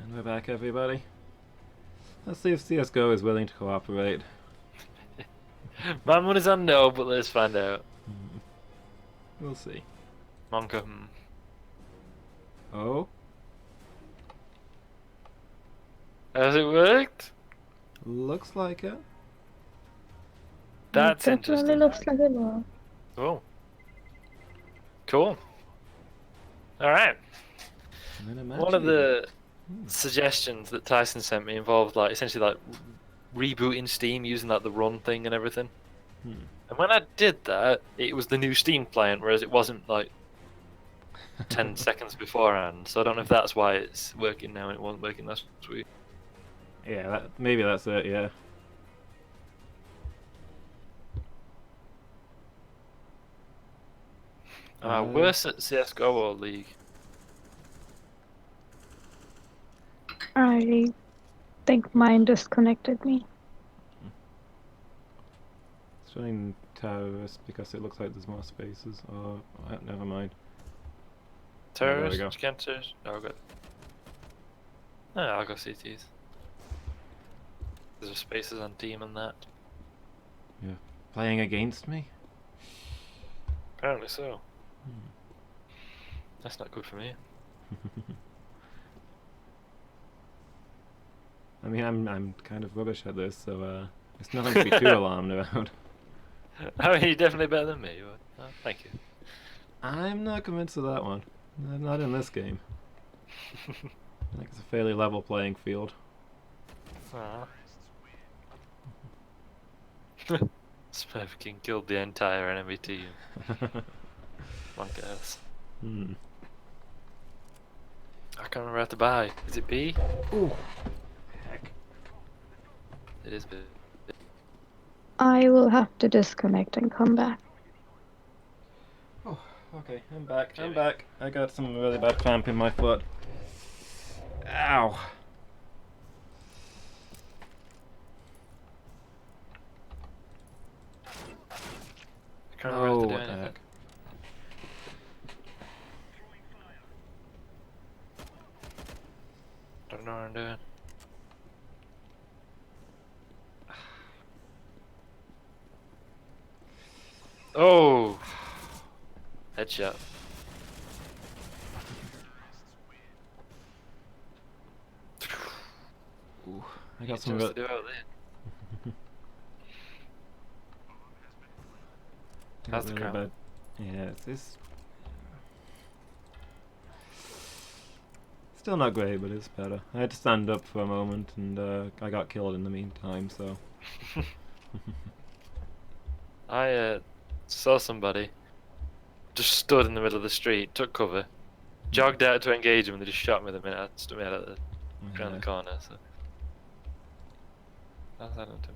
And we're back, everybody. Let's see if CSGO is willing to cooperate. My money's on no, but let's find out. We'll see. Monka, Oh? Has it worked? Looks like it. That's Definitely interesting. looks like it will. Cool. Cool. Alright. And then a match One of the Hmm. suggestions that Tyson sent me involved essentially rebooting Steam using the run thing and everything. Hmm. And when I did that, it was the new Steam client, whereas it wasn't 10 seconds beforehand. So I don't know if that's why it's working now and it wasn't working last week. Yeah, maybe that's it, yeah. Worse at CSGO or League? I think mine disconnected me. It's showing terrorist because it looks like there's more spaces. Oh, never mind. Terrorist? go. You can't terrorist? Oh, good. Oh, I'll go CTs. There's spaces on team and that. Yeah. Playing against me? Apparently so. That's not good for me. I mean, I'm kind of rubbish at this, so it's nothing to be too alarmed about. I mean, you're definitely better than me. But, thank you. I'm not convinced of that one. Not in this game. I think it's a fairly level playing field. Smurfkin killed the entire enemy team. One guess. I can't remember how to buy. Is it B? Ooh. Heck. It is B. I will have to disconnect and come back. Oh, okay, I'm back. I'm back. I got some really bad cramp in my foot. Ow. I can't remember how to do what the anything. heck. Don't know what I'm doing. Oh! Headshot. Ooh, I You got some to do out there. How's the really crown? bad. Yeah, it's still not great, but it's better. I had to stand up for a moment, and I got killed in the meantime. So. I saw somebody just stood in the middle of the street, took cover, jogged out to engage him, and they just shot me the minute I stood me out of around the corner. So how's that done to me?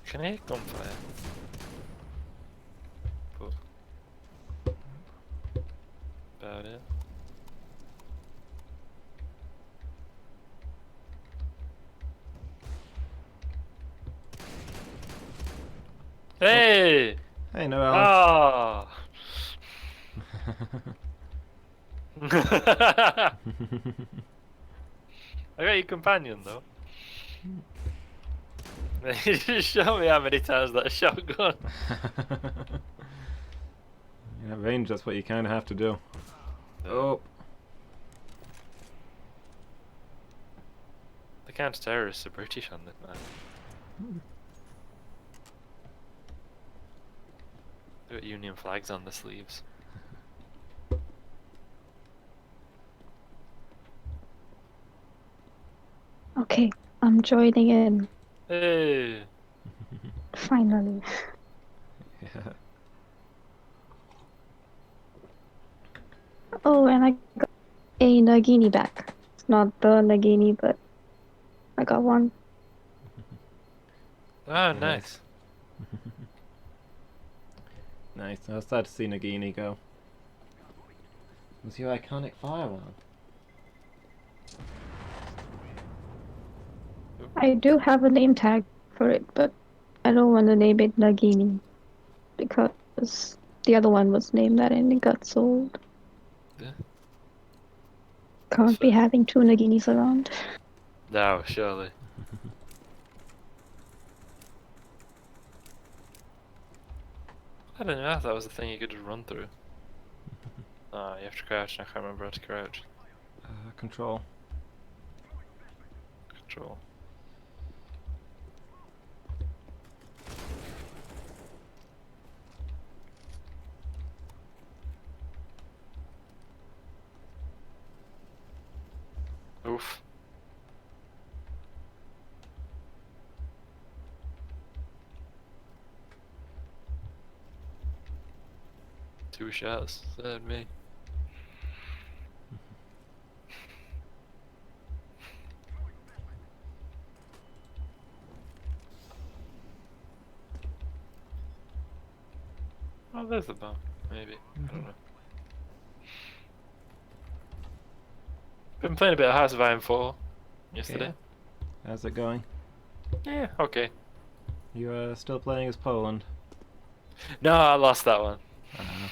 Can I hear gunfire? But about it. Hey! Hey, no, Alex. Ah! I got your companion though. You just show me how many times that shotgun. Yeah, range. That's what you kind of have to do. Oh. The counter-terrorists are British on this man. They got Union flags on the sleeves. Okay, I'm joining in. Hey! Finally. Yeah. Oh, and I got a Nagini back. It's not the Nagini, but I got one. Oh, nice. Nice. I was sad to see Nagini go. It was your iconic firearm. I do have a name tag for it, but I don't want to name it Nagini because the other one was named that and it got sold. Yeah. Can't be fair. having two Naginis around. No, surely. I don't know. I thought that was the thing you could just run through. Ah, you have to crouch. And I can't remember how to crouch. Control. Control. Oof. Two shots. Said me. Oh, there's the bomb. Maybe. I don't know. Been playing a bit of House of Iron 4 yesterday. Okay. How's it going? Yeah, okay. You still playing as Poland? No, I lost that one. Uh,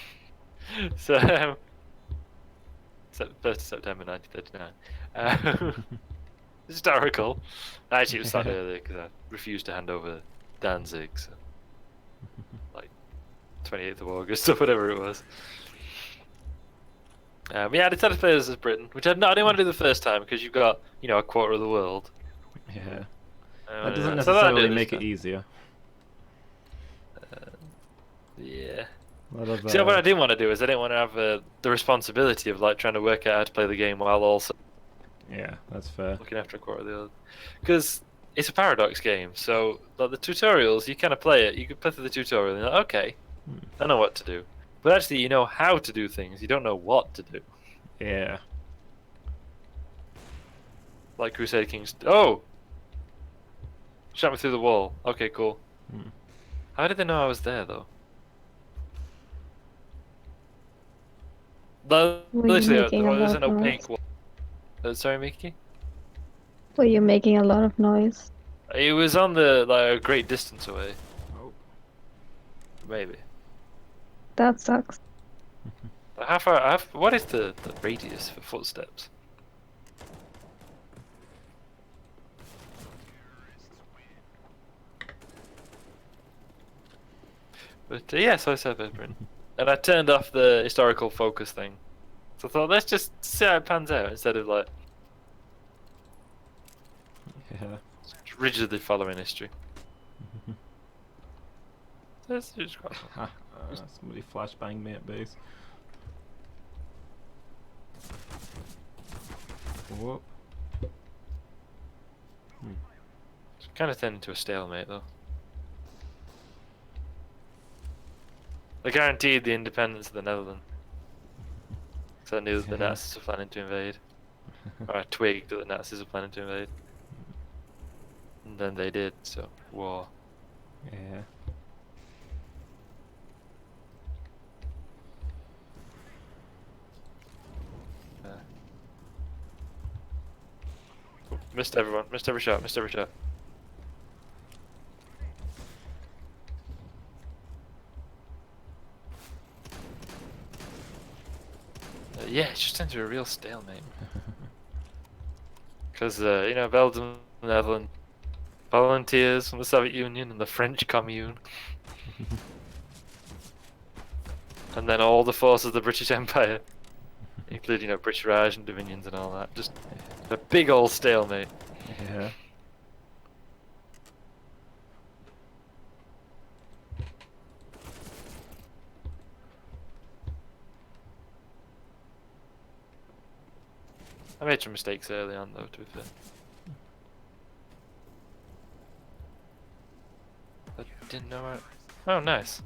So, 1st of September 1939. Historical. Actually, it was started earlier because I refused to hand over Danzig. So, like 28th of August or whatever it was. Yeah, I decided to play as Britain, which I didn't want to do the first time because you've got, a quarter of the world. yeah. That That doesn't necessarily make it easier. Yeah. A lot of, See, what I didn't want to do is I didn't want to have the responsibility of like trying to work out how to play the game while also yeah, that's fair. looking after a quarter of the other. Because it's a paradox game, so like the tutorials, you kind of play it. You can play through the tutorial and you're like, okay, I know what to do. But actually, you know how to do things. You don't know what to do. Yeah. Like Crusader Kings. Oh, shot me through the wall. Okay, cool. How did they know I was there though? Were you Literally, making a there's lot an of noise? opaque wall. Sorry, Mickey. Were you making a lot of noise? It was on the like a great distance away. Oh. Maybe. That sucks. How far? What is the radius for footsteps? But yeah, so I said Bedbrin. And I turned off the historical focus thing. So I thought, let's just see how it pans out instead of like Yeah. rigidly following history. So it's just quite fun. Somebody flashbanged me at base. Whoop. It's kind of turned into a stalemate though. They guaranteed the independence of the Netherlands. So I knew that the Yeah. Nazis were planning to invade. Or I twigged that the Nazis were planning to invade. And then they did, so war. Yeah. Missed everyone, missed every shot, missed every shot. Yeah, it's just into a real stalemate. Because, Belgium, Netherlands, volunteers from the Soviet Union and the French Commune. And then all the forces of the British Empire, including, British Raj and Dominions and all that. Just a big old stalemate. Yeah. I made some mistakes early on, though, to be fair. I didn't know it. Oh, nice.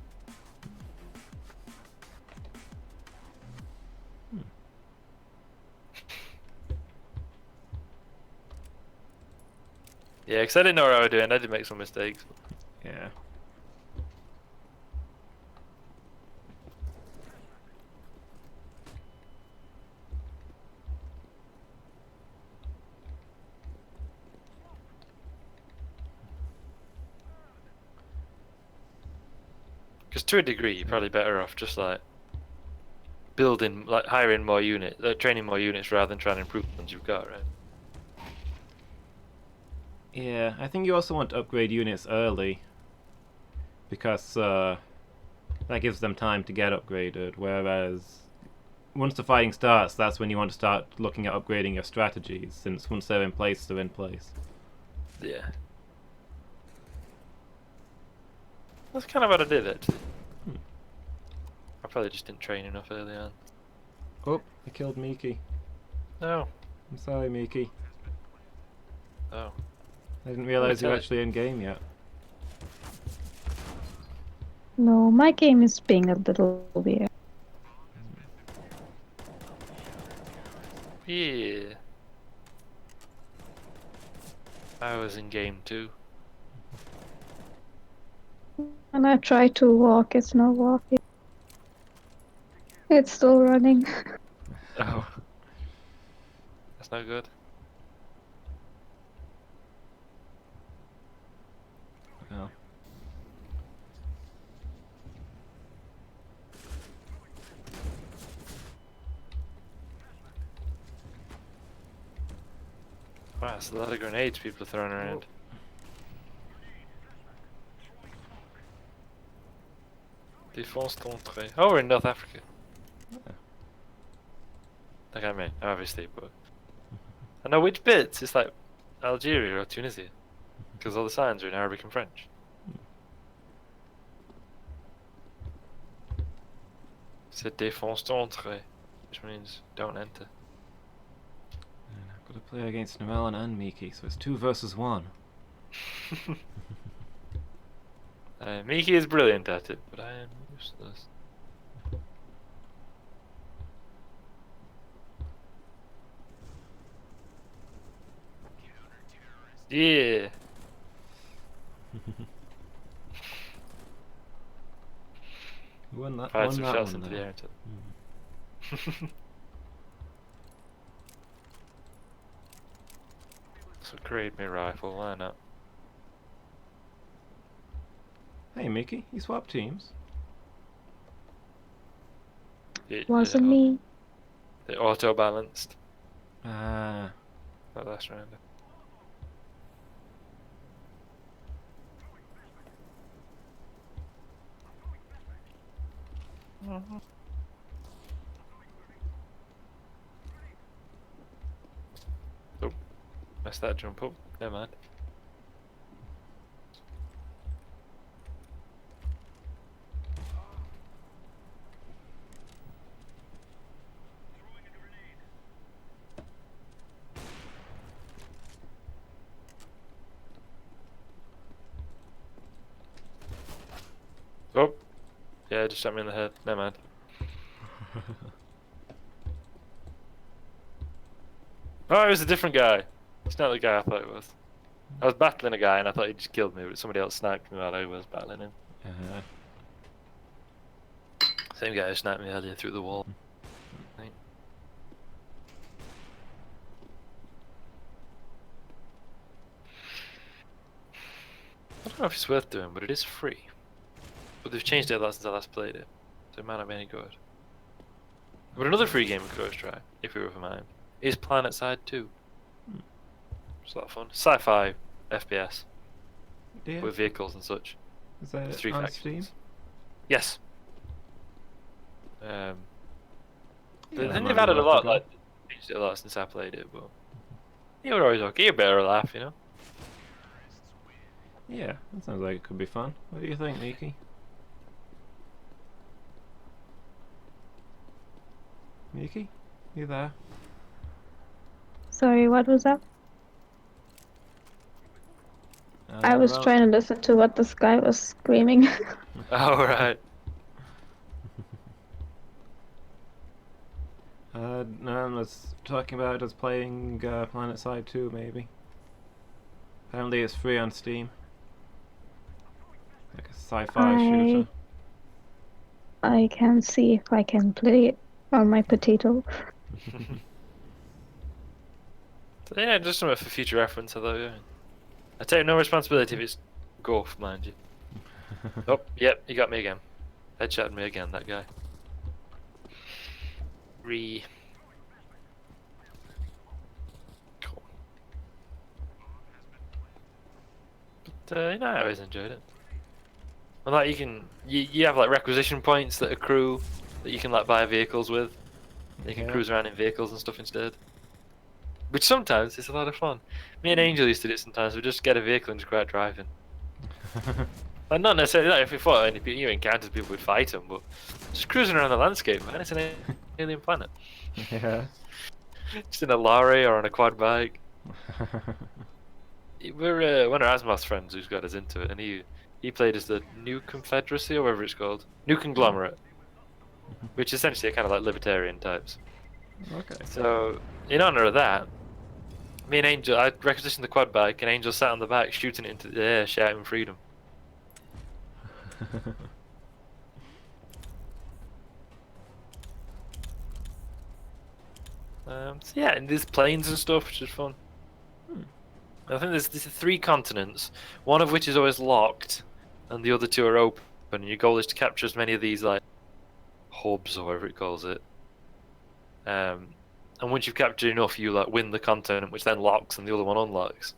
Yeah, because I didn't know what I was doing. I did make some mistakes. Yeah. Because to a degree, you're probably better off just like building, like hiring more units, training more units rather than trying to improve the ones you've got, right? Yeah, I think you also want to upgrade units early because that gives them time to get upgraded. Whereas once the fighting starts, that's when you want to start looking at upgrading your strategies. Since once they're in place, they're in place. Yeah. That's kind of what I did actually. Hmm. I probably just didn't train enough early on. Oh, I killed Miki. No. I'm sorry, Miki. Oh. I didn't realize you were tell it. actually in game yet. No, my game is being a little weird. Yeah. I was in game too. When I try to walk, it's not walking. It's still running. Oh. That's no good. Well. Wow, that's a lot of grenades people are throwing around. Défense ton trait. Oh, we're in North Africa. Yeah. Like I mean, obviously, but I know which bits. It's like Algeria or Tunisia, because all the signs are in Arabic and French. C'est défense ton trait, which means don't enter. And I've got to play against Narellen and Miki, so it's 2 versus 1. Miki is brilliant at it, but I am useless. Yeah. Who won that? Fired Won some that shots one into the there. air. So grade me rifle, why not? Hey, Miki, you swapped teams. Wasn't me. They auto balanced. Ah. That last round. Oh, missed that jump up. Never mind. Oh, yeah, just shot me in the head. Never mind. Oh, it was a different guy. It's not the guy I thought it was. I was battling a guy and I thought he just killed me, but somebody else sniped me while I was battling him. Uh-huh. Same guy who sniped me earlier through the wall. Right. I don't know if it's worth doing, but it is free. But they've changed it a lot since I last played it, so it might not be any good. But another free game we could always try, if we were for mine, is PlanetSide 2. It's a lot of fun. Sci-fi FPS Yeah. with vehicles and such. Is that There's 3 on factions. Steam? Yes. Yeah, Then that they've might be added a worth lot, go. like changed it a lot since I played it, but you were always okay. You're better laugh, you know. Yeah, that sounds like it could be fun. What do you think, Miki? Miki? You there? Sorry, what was that? I was well, trying to listen to what this guy was screaming. Oh right. No, I was talking about us playing PlanetSide 2, maybe. Apparently it's free on Steam. Like a sci-fi shooter. I can see if I can play it on my potato. So, yeah, just something for future reference, although yeah. I take no responsibility if it's golf, mind you. Oh, yep, you got me again. Headshotted me again, that guy. Cool. But, I always enjoyed it. And like you have like requisition points that accrue that you can like buy vehicles with. You can Yeah. cruise around in vehicles and stuff instead. Which sometimes is a lot of fun. Me and Angel used to do it sometimes. We just get a vehicle and just go out driving. Like not necessarily like if we fought any people, you encountered people, we'd fight them, but just cruising around the landscape, man. It's an alien planet. Yeah. Just in a lorry or on a quad bike. We're one of Asmoth's friends who's got us into it, and he played as the New Confederacy or whatever it's called, New Conglomerate, which is essentially kind of like libertarian types. Okay. So in honor of that, me and Angel, I requisitioned the quad bike, and Angel sat on the back shooting it into the air, shouting freedom. So yeah, and there's planes and stuff, which is fun. I think there's 3 continents, one of which is always locked, and the other 2 are open. And your goal is to capture as many of these like hubs or whatever it calls it. And once you've captured enough, you like win the continent, which then locks, and the other one unlocks.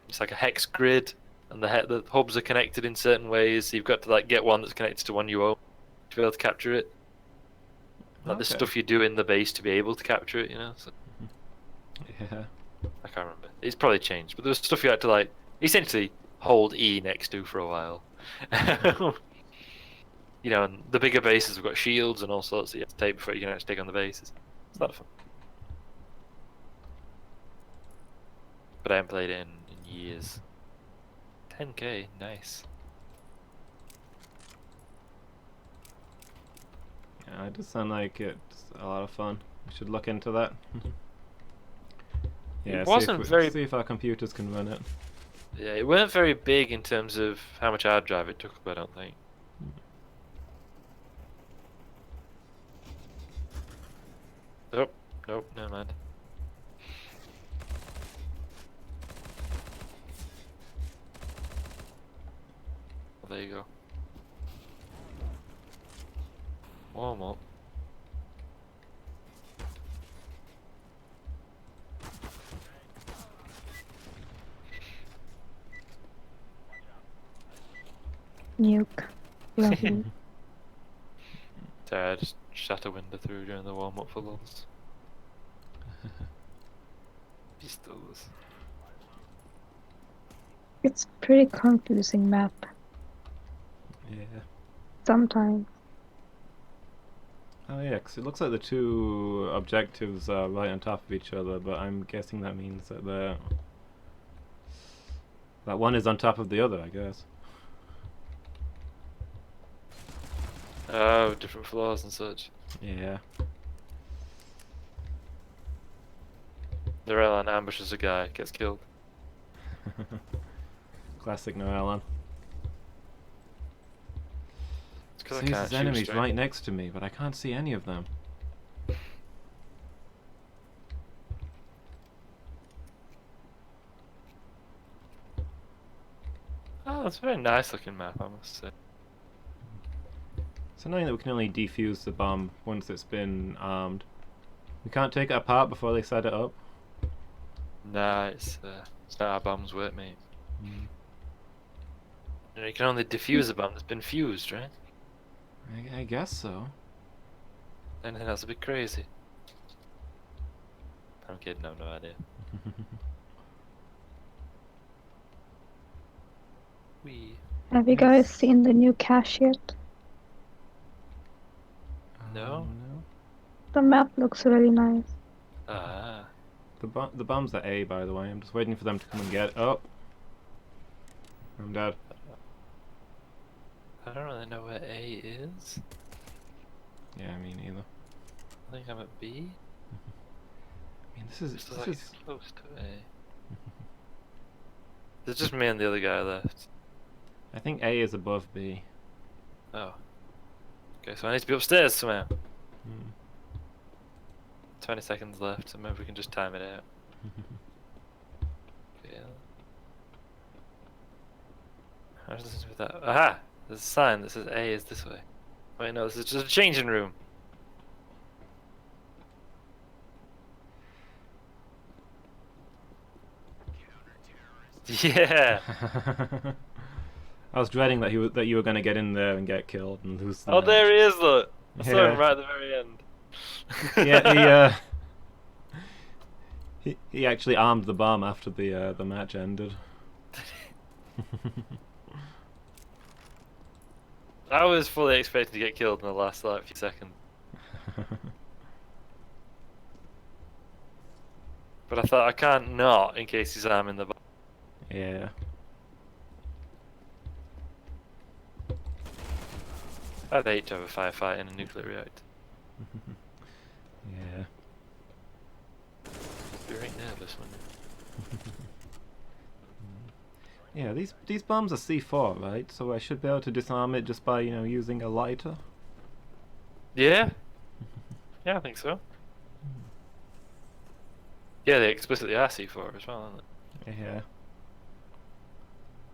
It's like a hex grid, and the hubs are connected in certain ways. So you've got to like get one that's connected to one you own to be able to capture it. Like the Okay. stuff you do in the base to be able to capture it, So, Yeah. I can't remember. It's probably changed, but there was stuff you had to like essentially hold E next to for a while. And the bigger bases have got shields and all sorts that you have to take before you can actually take on the bases. It's a lot of fun. But I haven't played it in years. 10k, nice. Yeah, it does sound like it's a lot of fun. We should look into that. Yeah, wasn't very- see if our computers can run it. Yeah, it weren't very big in terms of how much hard drive it took, but I don't think. Nope, never mind. Well, there you go. Warm up. Nuke. Lovely. Sorry, I just shut a window through during the warm up for lulz. Pistols. It's a pretty confusing map Yeah. sometimes. Oh yeah, 'cause it looks like the 2 objectives are right on top of each other, but I'm guessing that means that that one is on top of the other, I guess. Oh, different floors and such. Yeah. The airline ambushes a guy, gets killed. Classic Noelon. It's 'cause I Sees can't his shoot enemies straight. right next to me, but I can't see any of them. Oh, it's a very nice looking map, I must say. It's annoying that we can only defuse the bomb once it's been armed. We can't take it apart before they set it up. Nah, it's not how bombs work, mate. You can only defuse a bomb that's been fused, right? I guess so. Anything else would be crazy. I'm kidding, I have no idea. Have you guys seen the new cache yet? No? No. The map looks really nice. Ah. The bomb's at A, by the way. I'm just waiting for them to come and get it. Oh! I'm dead. I don't really know where A is. Yeah, me neither. I think I'm at B. I mean, this It's is like close to A. There's just me and the other guy left. I think A is above B. Oh. Okay, so I need to be upstairs somehow. Hmm. 20 seconds left, so maybe we can just time it out. Yeah. I was listening to that. Aha! There's a sign that says A is this way. Wait, no, this is just a changing room. Yeah. I was dreading that that you were going to get in there and get killed and lose the Oh, match. there he is, look. I saw him Yeah. right at the very end. Yeah, he actually armed the bomb after the match ended. I was fully expecting to get killed in the last like few seconds, but I thought I can't not in case he's arming the bomb. Yeah. I'd hate to have a firefight in a nuclear reactor. Yeah. Be right nervous when Yeah, these bombs are C4, right? So I should be able to disarm it just by, using a lighter. Yeah? Yeah, I think so. Yeah, they explicitly are C4 as well, aren't they? Yeah.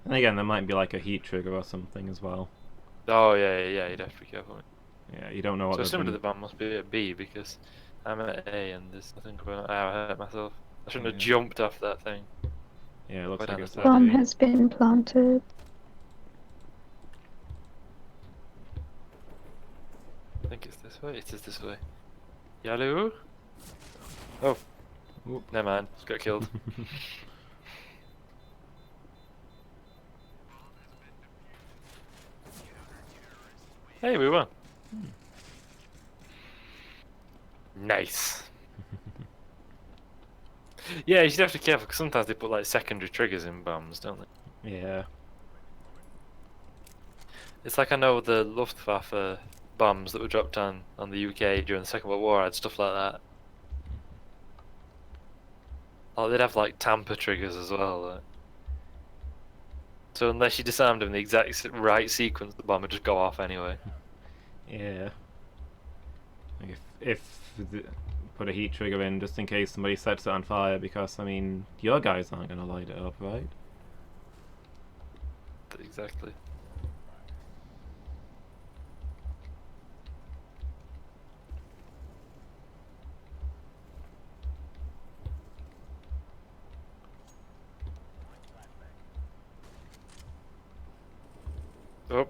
And again, there might be like a heat trigger or something as well. Oh, yeah, you'd have to be careful. Yeah, you don't know what So they're assuming gonna- the bomb must be at B because I'm at A and there's nothing going on. Ow, I hurt myself. I shouldn't have Yeah. jumped off that thing. Yeah, it looks Quite like it's understand. Bomb that. has been planted. I think it's this way. It is this way. Yellow? Oh. Oop. Never mind. Just got killed. Hey, we won. Nice. Yeah, you should have to be careful because sometimes they put like secondary triggers in bombs, don't they? Yeah. It's like I know the Luftwaffe bombs that were dropped on the UK during the Second World War had stuff like that. Oh, they'd have like tamper triggers as well. So unless you disarmed them in the exact right sequence, the bomb would just go off anyway. Yeah. Like if put a heat trigger in just in case somebody sets it on fire, because I mean your guys aren't gonna light it up, right? Exactly. Oh.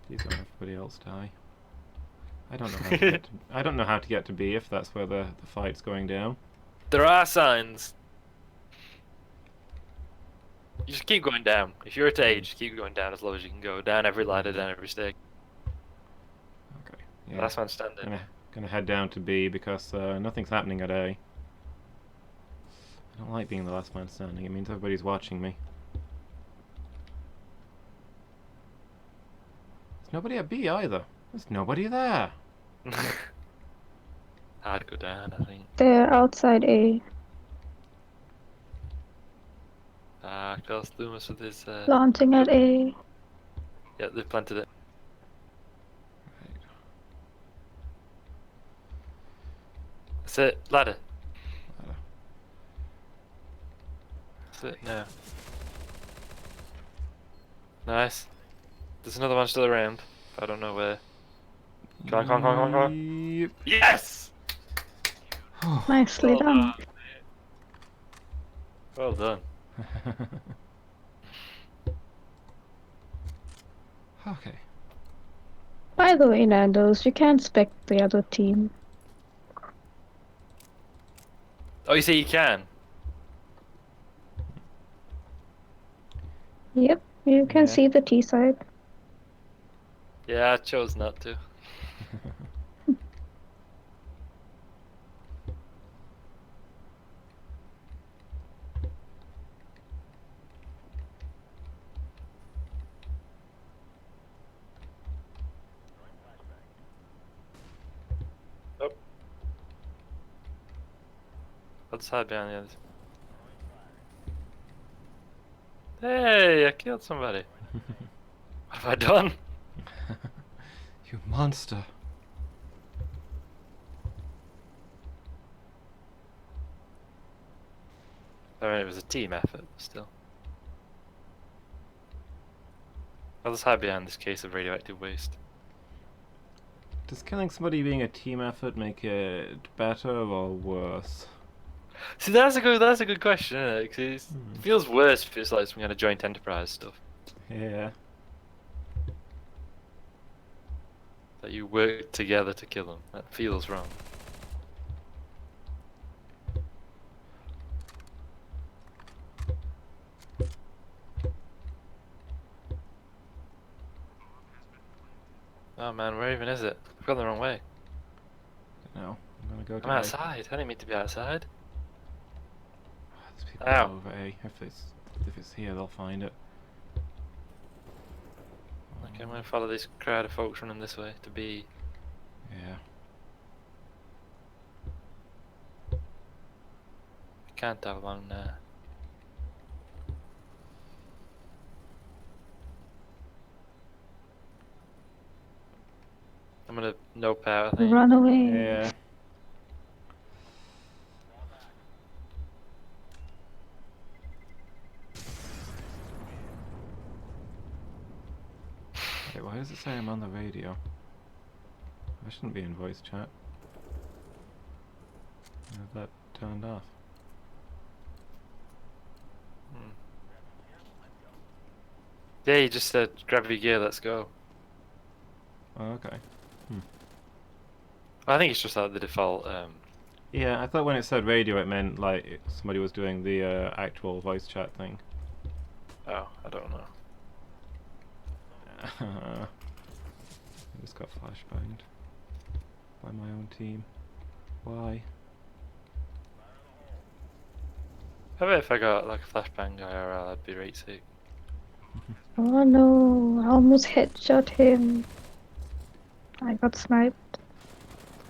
Please don't everybody else die. I don't know how to get to, I don't know how to get to B if that's where the fight's going down. There are signs. You just keep going down. If you're at A, just keep going down as low as you can go. Down every ladder, down every stick. Okay. Yeah. Last man standing. Gonna head down to B because nothing's happening at A. I don't like being the last man standing. It means everybody's watching me. There's nobody at B either. There's nobody there. I'd go down, I think. They're outside A. Klaus Loomis with his. Planting at A. Yeah, they've planted it. That's it. Ladder. Ladder. That's it. Now. Nice. There's another one still around. I don't know where. Come on, come on, come on, come on. Yep. Yes! Nicely done. Well done. Okay. By the way, Nando's, you can't spec the other team. Oh, you say you can? Yep, you can Yeah. see the T side. Yeah, I chose not to. Oh. I'll just hide behind the others. Hey, I killed somebody. What have I done? You monster. I mean, it was a team effort, but still. I'll just hide behind this case of radioactive waste. Does killing somebody being a team effort make it better or worse? See, that's a good question, isn't it? 'Cause Hmm. it feels worse if it's like some kind of joint enterprise stuff Yeah. that you work together to kill them. That feels wrong. Oh man, where even is it? I've gone the wrong way. No. I'm gonna go to I'm A. outside. I didn't mean to be outside. There's people Ow. all over A. If it's here, they'll find it. Okay, I'm gonna follow this crowd of folks running this way to B. Yeah. I can't have long now. I'm gonna nope out, I think. Run away. Yeah. Wait, why does it say I'm on the radio? I shouldn't be in voice chat. I have that turned off. Hmm. Yeah, you just said grab your gear, let's go. Oh, okay. I think it's just like the default. Yeah, I thought when it said radio it meant like somebody was doing the actual voice chat thing. Oh, I don't know. I just got flashbanged by my own team. Why? I bet if I got like a flashbang IRL, I'd be right sick. Oh no, I almost headshot him. I got sniped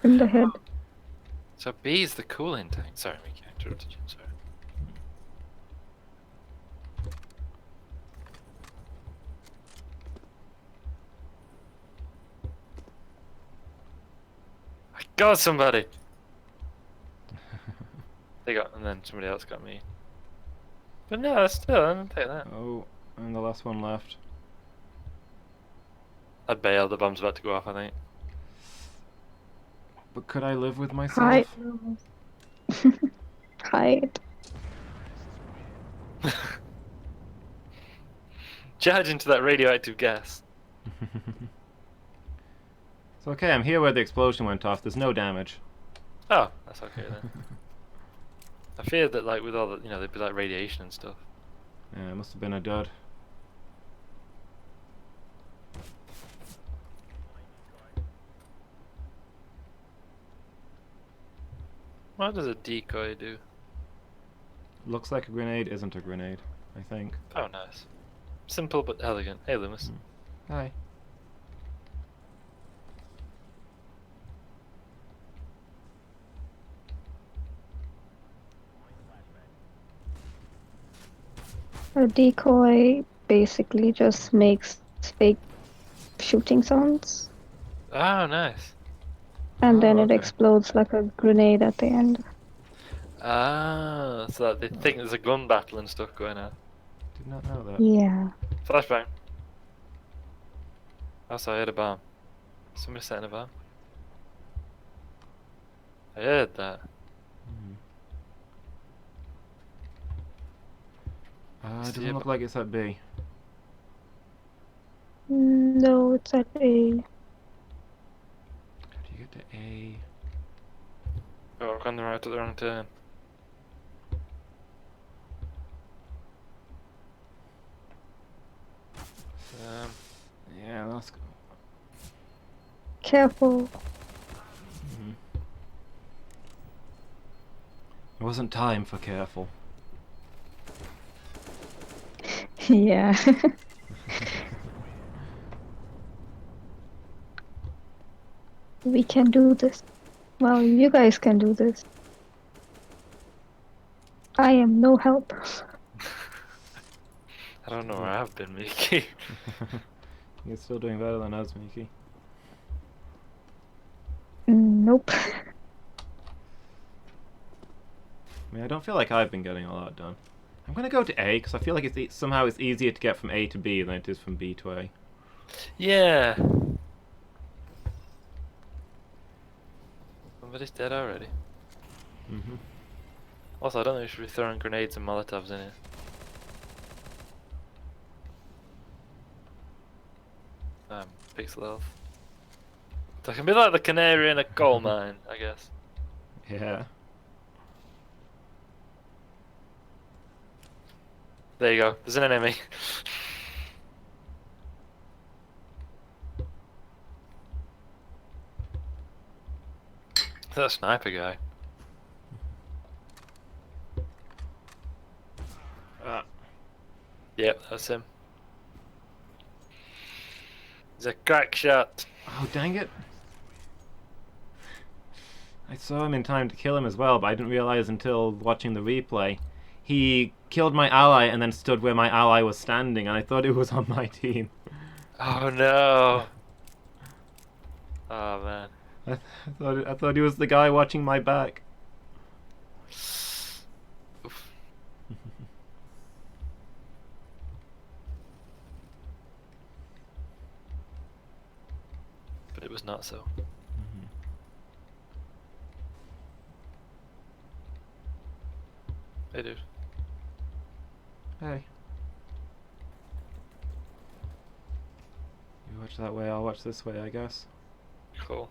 in the head. So B is the cooling tank. Sorry, Mickey, I interrupted you. Sorry. I got somebody. They got, and then somebody else got me. But no, still, I didn't take that. Oh, and the last one left. I'd bail. The bomb's about to go off, I think. But could I live with Hide. myself? Hide. Charge into that radioactive gas. It's okay, I'm here where the explosion went off. There's no damage. Oh, that's okay then. I feared that, like, with all the, there'd be like radiation and stuff. Yeah, it must have been a dud. What does a decoy do? Looks like a grenade, isn't a grenade, I think. Oh, nice. Simple but elegant. Hey, Loomis. Hi. A decoy basically just makes fake shooting sounds, Oh, nice. and Oh, then it okay. explodes like a grenade at the end. Ah, so that they think there's a gun battle and stuff going on. Did not know that. Yeah. Flashbang. Also, I heard a bomb. Somebody setting a bomb. I heard that. It See doesn't look like it's at B. No, it's at A. How do you get to A? Oh, I've gone the right to the wrong turn. Yeah, that's... Careful. It wasn't time for careful. Yeah. We can do this. Well, you guys can do this. I am no help. I don't know where I've been, Mickey. You're still doing better than us, Miki. Nope. I mean, I don't feel like I've been getting a lot done. I'm gonna go to A because I feel like somehow it's easier to get from A to B than it is from B to A. Yeah. Somebody's dead already. Mm-hmm. Also, I don't think we should be throwing grenades and molotovs in here. Pixel health. So I can be like the canary in a coal mine, I guess. Yeah. There you go. There's an enemy. That sniper guy. Yep, that's him. He's a crack shot. Oh, dang it. I saw him in time to kill him as well, but I didn't realize until watching the replay. He killed my ally and then stood where my ally was standing, and I thought it was on my team. Oh no. Oh man. I thought he was the guy watching my back. Oof. But it was not so. Hey dude. Hey. You watch that way, I'll watch this way, I guess. Cool.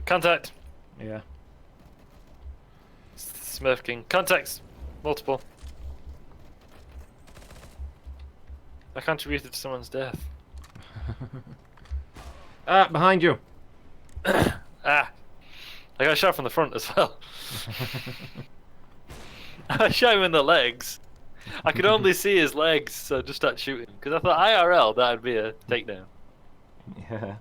Contact! Yeah. Smurf King. Contacts! Multiple. I contributed to someone's death. Ah, behind you! Ah! I got shot from the front as well. I shot him in the legs. I could only see his legs, so I just started shooting. Because I thought IRL, that'd be a takedown. Yeah.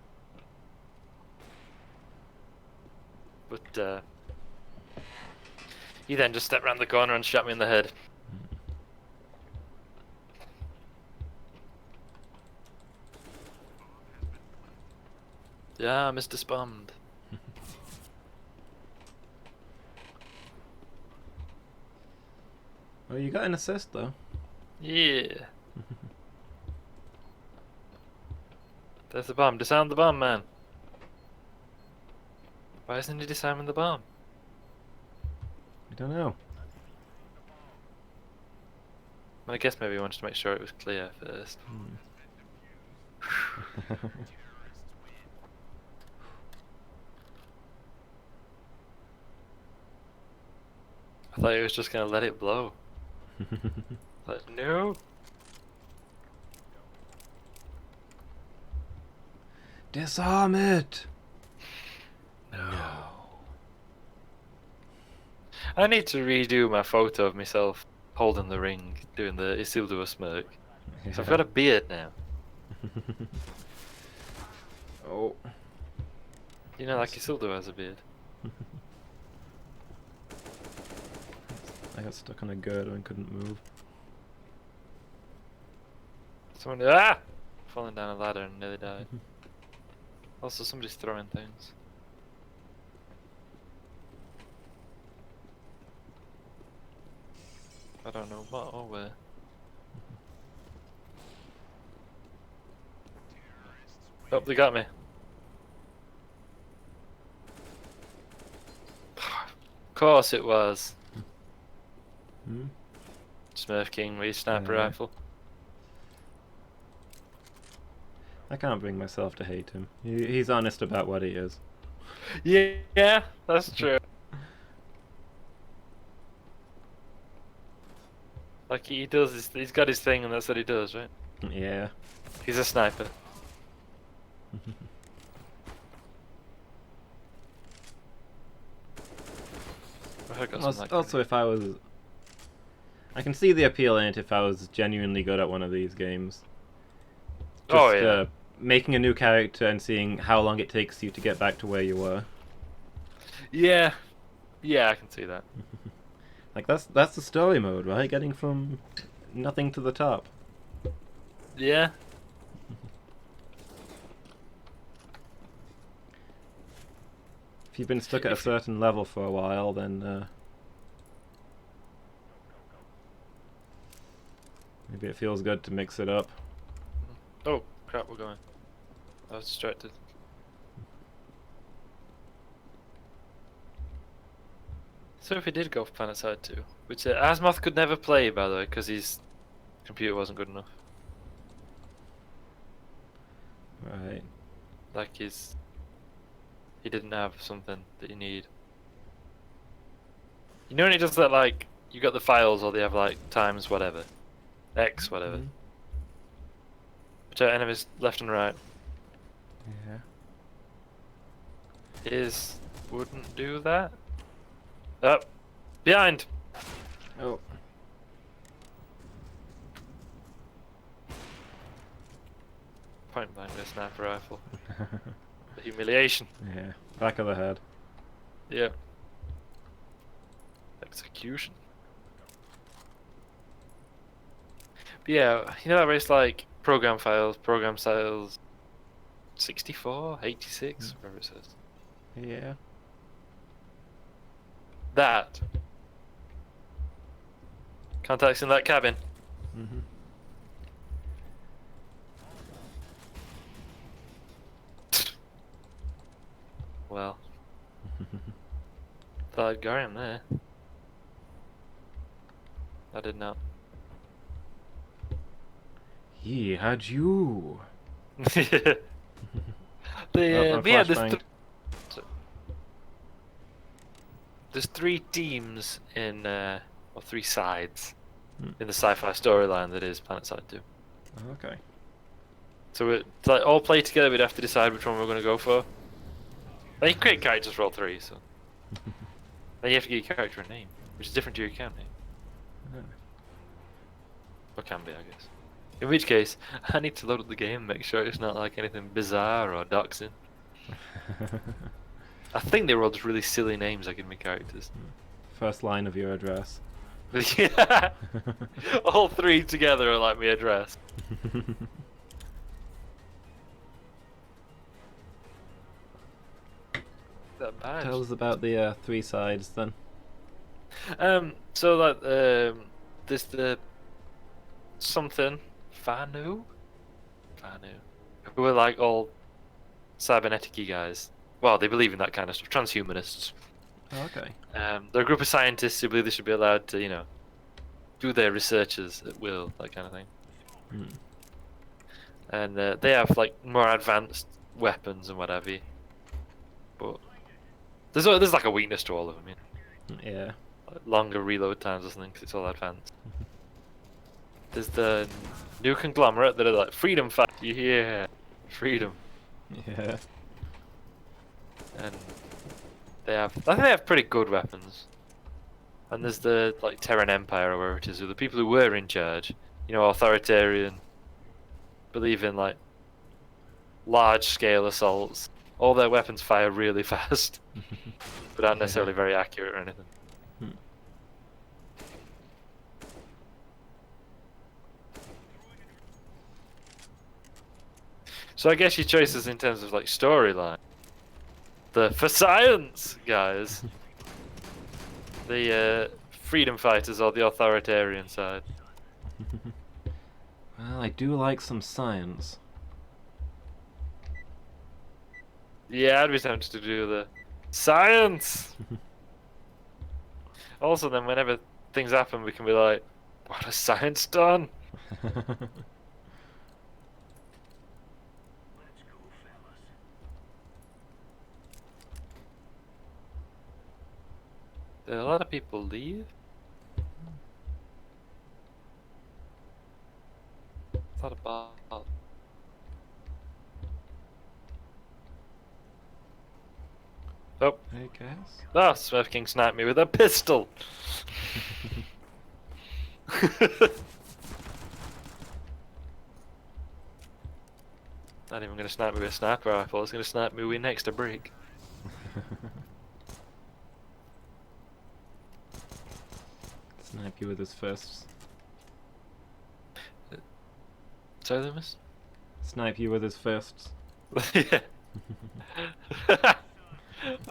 But, he then just stepped around the corner and shot me in the head. Yeah, Mr. Spummed. Well, you got an assist, though. Yeah. There's the bomb. Disarm the bomb, man. Why isn't he disarming the bomb? I don't know. I guess maybe he wanted to make sure it was clear first. I thought he was just gonna let it blow. But no. Disarm it! No. I need to redo my photo of myself holding the ring, doing the Isildur smirk. So I've got a beard now. Oh. You know, like Isildur has a beard. I got stuck on a girder and couldn't move. Someone falling down a ladder and nearly died. Also, somebody's throwing things. I don't know what or where. Oh, they got me. Of course it was. Hmm? Smurf King with his sniper Yeah. rifle. I can't bring myself to hate him. He's honest about what he is. Yeah, that's true. Like he does, he's got his thing, and that's what he does, right? Yeah. He's a sniper. I got some Also, like also, if I was... I can see the appeal in it if I was genuinely good at one of these games. Just, Oh, yeah. Making a new character and seeing how long it takes you to get back to where you were. Yeah, yeah, I can see that. Like, that's the story mode, right? Getting from nothing to the top. Yeah. If you've been stuck at a certain level for a while, then maybe it feels good to mix it up. Oh crap, we're going. I was distracted. So if we did go for PlanetSide 2, which Azimuth could never play, by the way, because his computer wasn't good enough. Right. Like he didn't have something that you need. You know when it does that, like, you got the files, or they have like times whatever, X whatever. Mhm. Which are enemies left and right. Yeah. His wouldn't do that. Up, behind. Oh. Point blank with a sniper rifle. The humiliation. Yeah. Back of the head. Yeah. Execution. But yeah, you know that where it's like program files 64, 86, whatever it says. Yeah. That. Contacts in that cabin. Mhm. Well, thought I'd got him there. I did not. He had you. The Oh, but yeah, flashbang. there's 3 teams in or 3 sides Hmm. in the sci-fi storyline that is PlanetSide 2. Okay. So we like all play together. We'd have to decide which one we're going to go for. Then you create characters for all 3, so then you have to give your character a name, which is different to your account name, or can be, I guess. In which case, I need to load up the game and make sure it's not like anything bizarre or doxing. I think they were all just really silly names I give my characters. First line of your address. Yeah, all 3 together are like my address. That bad. Tell us about the 3 sides then. So like, there's the something Vanu, who are like all cybernetic-y guys. Well, they believe in that kind of stuff. Transhumanists. Oh, okay. They're a group of scientists who believe they should be allowed to, you know, do their researches at will, that kind of thing. Hmm. And they have like more advanced weapons and whatever. But there's like a weakness to all of them, you know? Yeah. Like longer reload times or something, because it's all advanced. There's the new conglomerate that are like freedom fight. Yeah, freedom. Yeah. And I think they have pretty good weapons. And there's the like Terran Empire or wherever it is, who are the people who were in charge. You know, authoritarian, believe in like large scale assaults. All their weapons fire really fast, but aren't necessarily very accurate or anything. Hmm. So I guess your choices in terms of like storyline. The for science guys, the freedom fighters or the authoritarian side. Well, I do like some science. Yeah, I'd be tempted to do the science. Also, then whenever things happen, we can be like, "What has science done?" Did a lot of people leave? Thought about. Oh, I guess. Smurf King sniped me with a pistol. Not even gonna snipe me with a sniper rifle. It's gonna snipe me with next to brick. Snipe you with his fists. Sorry, Loomis? Snipe you with his fists. Yeah.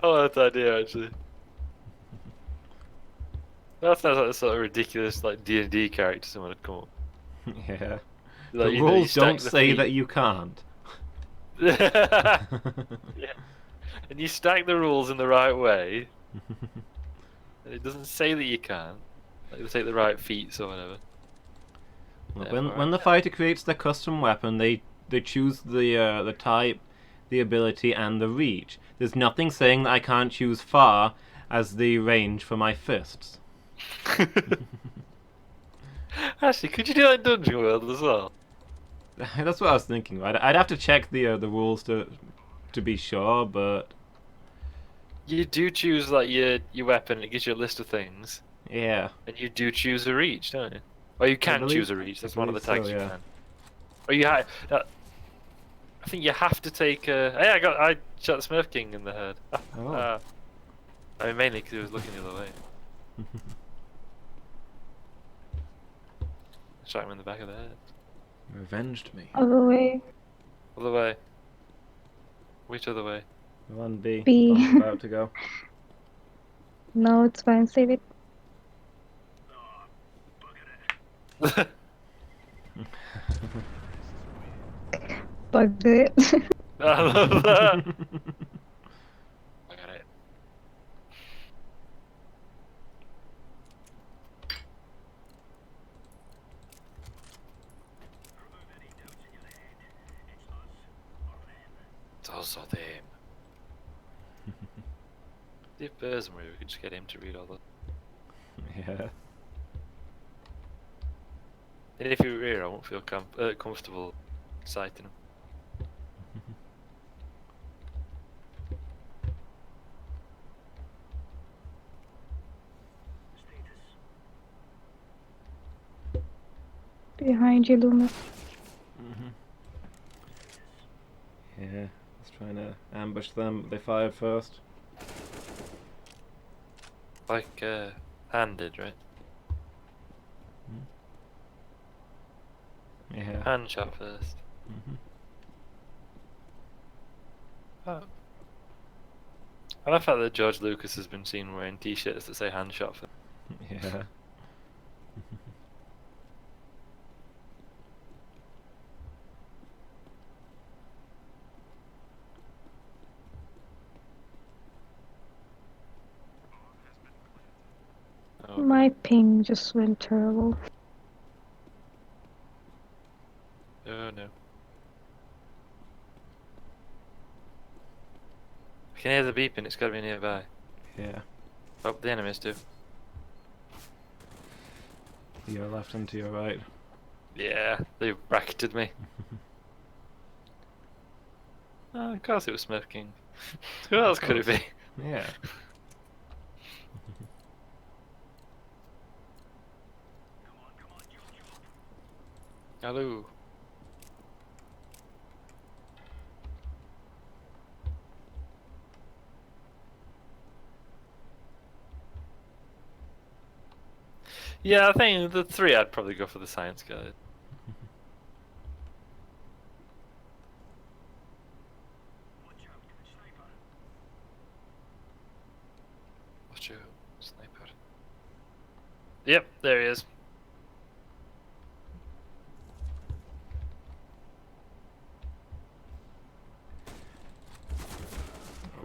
I like that idea actually. That sounds like the sort of ridiculous like D&D character someone would come up. Yeah. Like, The you know, you rules stack don't the say feet. that you can't. Yeah, and you stack the rules in the right way, and it doesn't say that you can. Like they take the right feats or whatever. Yeah, when alright. the fighter creates their custom weapon, they choose the type, the ability, and the reach. There's nothing saying that I can't choose far as the range for my fists. Actually, could you do that in Dungeon World as well? That's what I was thinking. Right? I'd have to check the rules to be sure, but You do choose like your weapon. It gives you a list of things, yeah, and you do choose a reach, don't you? Or you can believe- choose a reach. I That's one of the believe tags so, you yeah. can. Or you have. I think you have to take a. Hey, I shot the Smurf King in the head. Oh. I mean, mainly because he was looking the other way. Shot him in the back of the head. You avenged me. Other way. Other way. Which other way? One B. B. Bomb's about to go. No, it's fine. Save it. Bugged it. I love that. I got it. It's also them. If Bersbury, we could just get him to read all the. Yeah. And if he were here, I won't feel comfortable citing him. Behind you, Loomis. Yeah. I was trying to ambush them. They fired first. Like, handed, right? Yeah. Hand shot first. Oh. I love the fact that George Lucas has been seen wearing t-shirts that say hand shot first. Yeah. Oh. My ping just went terrible. Oh no. I can hear the beeping, it's gotta be nearby. Yeah. Oh, the enemies do. To your left and to your right. Yeah, they bracketed me. Oh, of course it was Smurf King. Who else could it be? Yeah. Hello. Yeah, I think the three I'd probably go for the science guide. Watch out, sniper. Yep, there he is.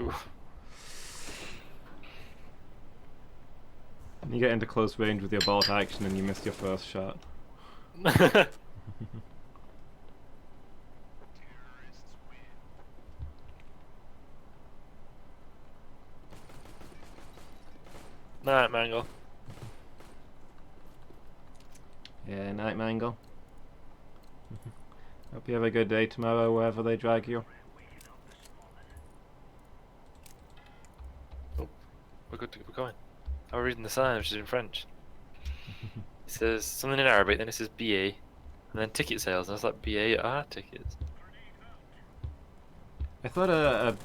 Oof. You get into close range with your bolt action and you miss your first shot. Night, Mangle. Yeah, night mangle. Hope you have a good day tomorrow wherever they drag you. We're good to keep going. I'm reading the sign, which is in French. It says something in Arabic, then it says BA, and then ticket sales, and I was like, BA tickets. I thought a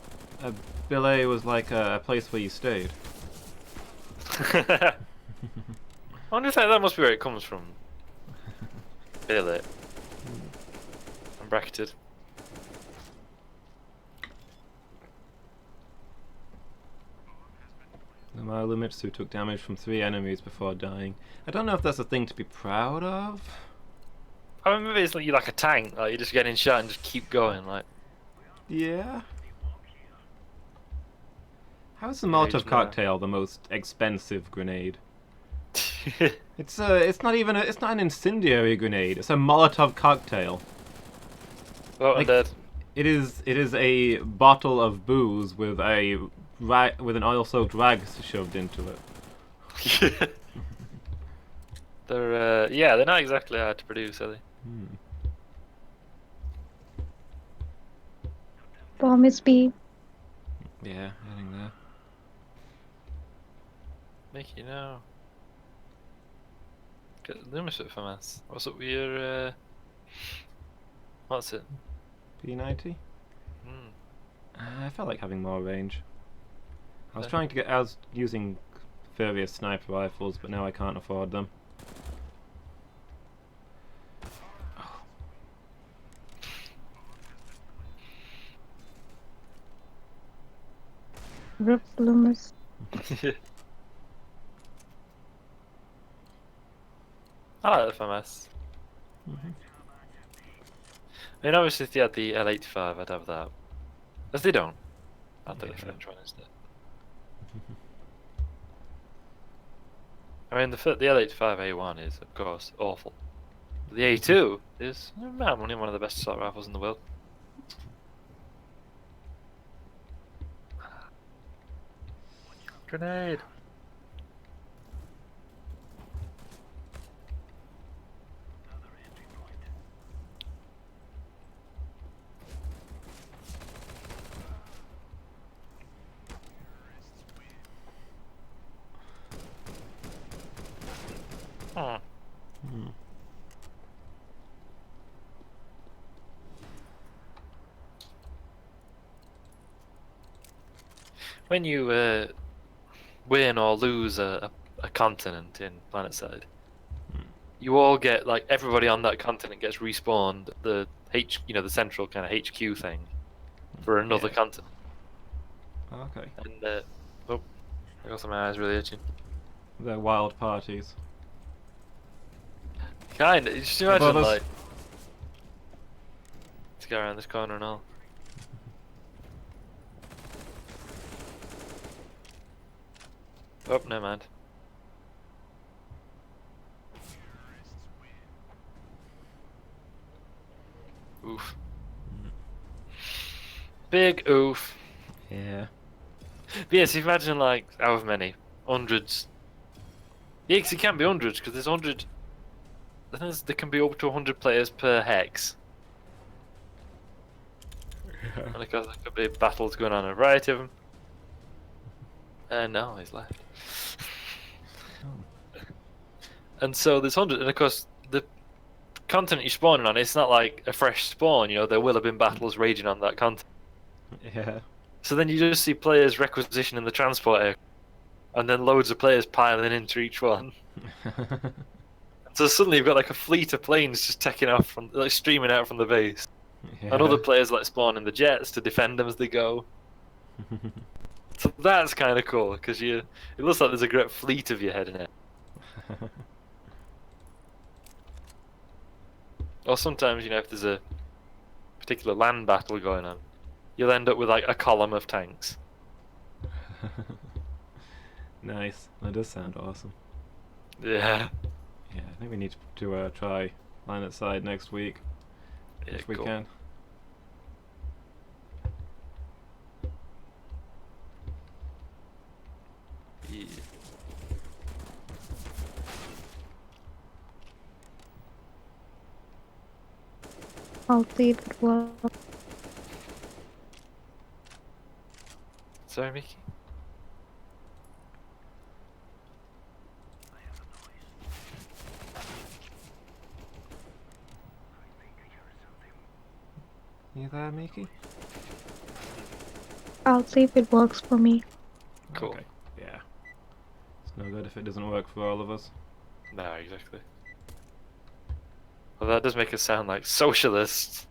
billet was like a place where you stayed. I wonder if that must be where it comes from. Billet. I'm bracketed. Maru Mitsu took damage from 3 enemies before dying. I don't know if that's a thing to be proud of. I mean, maybe it's like you're like a tank, like you're just getting shot and just keep going, like. Yeah. How is the Yeah, Molotov he's not- cocktail the most expensive grenade? It's not even it's not an incendiary grenade. It's a Molotov cocktail. Oh, I'm Like- dead. It is a bottle of booze with with an oil-soaked rag shoved into it. They're not exactly hard to produce, are they? Hmm. Bomb is B. Yeah, heading there. Mickey, no. Get the numbers for us. What's up with your what's it? P90. Hmm. I felt like having more range. I was Okay. I was using various sniper rifles, but now I can't afford them. Rip Loomis. I like the FMS. Mhm. I mean, obviously, if they had the L85, I'd have that. If they don't, I'd have the Yeah. French one instead. I mean, the L85 A1 is, of course, awful. But the A2 is, only one of the best assault rifles in the world. Grenade! Hmm. Hmm. When you win or lose a continent in PlanetSide, Hmm. you all get like everybody on that continent gets respawned at the the central kind of HQ thing for another Yeah. continent. Okay. And oh, I got my eyes really itching. They're wild parties. Kinda. Just Above imagine us. like let's go around this corner and all. Oh, no mind. Oof. Big oof. Yeah. But yes, imagine like however many hundreds. Yeah, 'cause it can't be hundreds because there's 100. I think there can be up to 100 players per hex, and of course there could be battles going on, a variety of them. And no, he's left. Oh. And so there's 100, and of course the continent you're spawning on, it's not like a fresh spawn. You know, there will have been battles raging on that continent. Yeah. So then you just see players requisitioning the transport air, and then loads of players piling into each one. So suddenly you've got like a fleet of planes just taking off from, like streaming out from the base, Yeah. and other players like spawning the jets to defend them as they go. So that's kind of cool because it looks like there's a great fleet of you heading out. Or sometimes, if there's a particular land battle going on, you'll end up with like a column of tanks. Nice. That does sound awesome. Yeah. Yeah, I think we need to try PlanetSide next week Yeah, if we cool. can. Yeah. I'll see if it works. Sorry, Mickey. You there, Miki? I'll see if it works for me. Cool. Okay. Yeah. It's no good if it doesn't work for all of us. No, exactly. Well, that does make us sound like socialists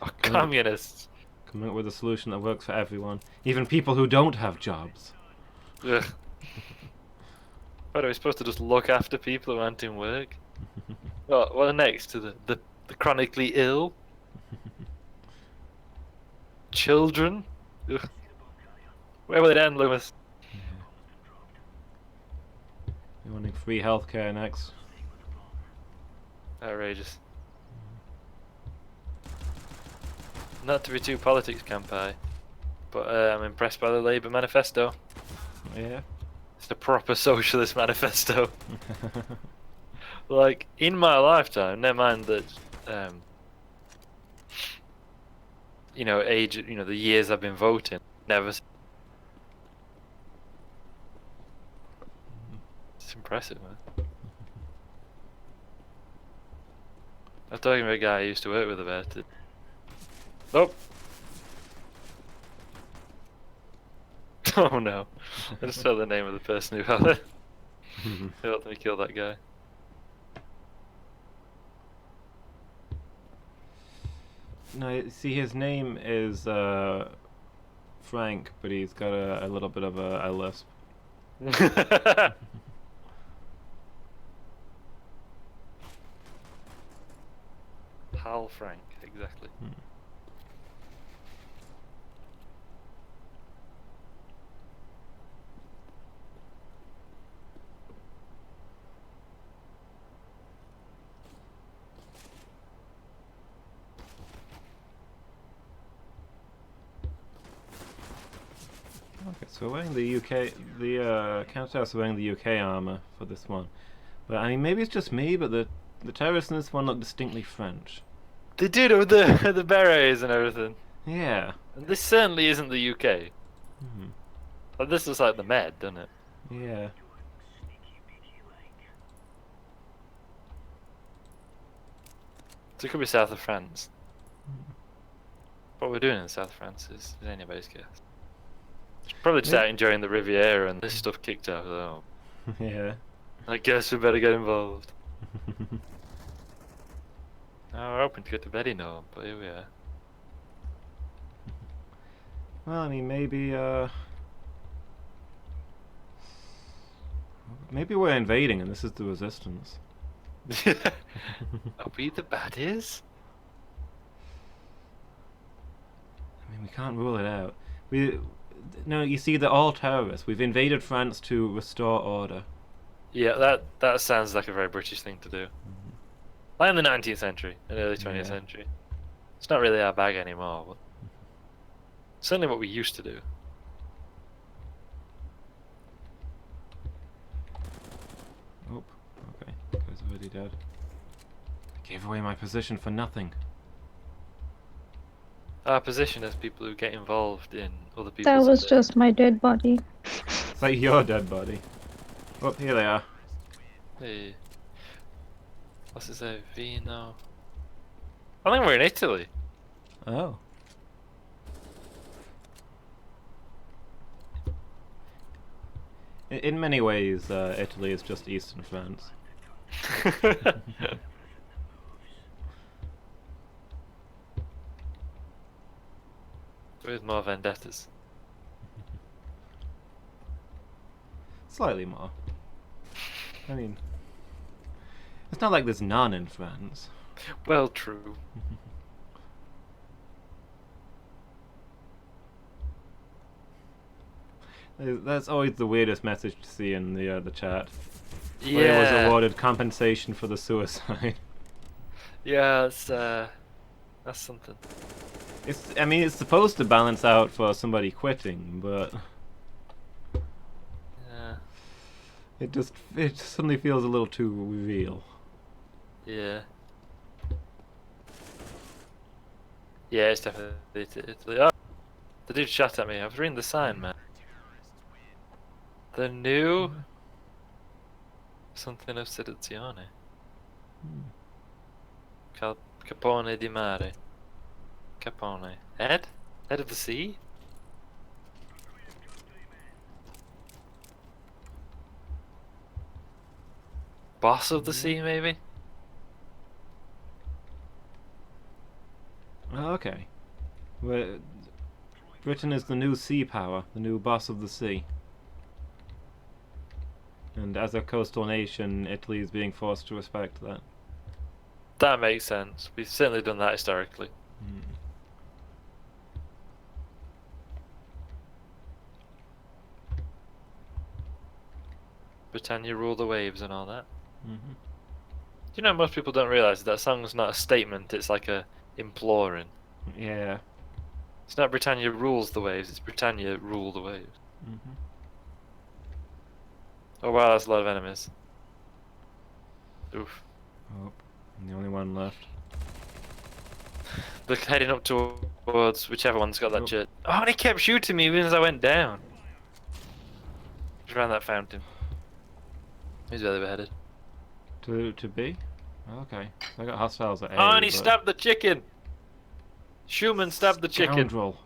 or communists. Come up with a solution that works for everyone, even people who don't have jobs. Ugh. What are we supposed to just look after people who aren't in work? What next to the chronically ill? Children? Ugh. Where will it end, Lewis? You're wanting free healthcare next. Outrageous. Not to be too politics campi, but I'm impressed by the Labour manifesto. Yeah. It's a proper socialist manifesto. Like, in my lifetime, never mind that, the years I've been voting, never. It's impressive, man. I'm talking about a guy I used to work with about it. Oh! Oh no. I just saw the name of the person who had it. They helped me kill that guy. No, see, his name is Frank, but he's got a little bit of a lisp. Hal Frank, exactly. Okay, so we're wearing the UK, the Countess are wearing the UK armor for this one. But I mean, maybe it's just me, but the terrorists in this one look distinctly French. They did it with the berets and everything. Yeah. And this certainly isn't the UK. Hmm. Like, this is like the Med, doesn't it? Yeah. So it could be south of France. What we're doing in south of France is anybody's guess. Probably just Yeah. out enjoying the Riviera and this stuff kicked off. Oh, Yeah. I guess we better get involved. Oh, we're hoping to get to bed now, but here we are. Well, I mean, maybe we're invading and this is the resistance. Are we the baddies? I mean, we can't rule it out. No, you see, they're all terrorists. We've invaded France to restore order. Yeah, that sounds like a very British thing to do. Like in the 19th century and early 20th Yeah. century. It's not really our bag anymore, but certainly what we used to do. Oh, okay. Guy's already dead. I gave away my position for nothing. Our position as people who get involved in other people's That was affairs. just my dead body. It's like your dead body. Oh, here they are. Hey. What's it say? Vino. I think we're in Italy. Oh. In many ways, Italy is just eastern France. With more vendettas. Slightly more. I mean, it's not like there's none in France. Well, true. That's always the weirdest message to see in the chat. Player was Yeah. awarded compensation for the suicide. Yeah, that's something. I mean, it's supposed to balance out for somebody quitting, but Yeah. it suddenly feels a little too real. Yeah. Yeah, it's definitely Italy. Oh, the dude shot at me. I was reading the sign, man. The new something of seduzione. Capone di mare. Capone. Head? Head of the sea? Boss of the sea, maybe? Oh, okay. Britain is the new sea power, the new boss of the sea. And as a coastal nation, Italy is being forced to respect that. That makes sense. We've certainly done that historically. Mm. Britannia rule the waves and all that. Mm-hmm. You know, most people don't realise that song's not a statement, it's like a imploring. Yeah. It's not Britannia rules the waves, it's Britannia rule the waves. Mm-hmm. Oh wow, that's a lot of enemies. Oof. Oh, I'm the only one left. Look, heading up towards whichever one's got that Oh. jet. Oh, and he kept shooting me even as I went down. Just around that fountain. He's where they were headed. To B? Okay. I got hostiles at A. Oh, and he but- stabbed the chicken! Schumann stabbed the chicken. Scoundrel.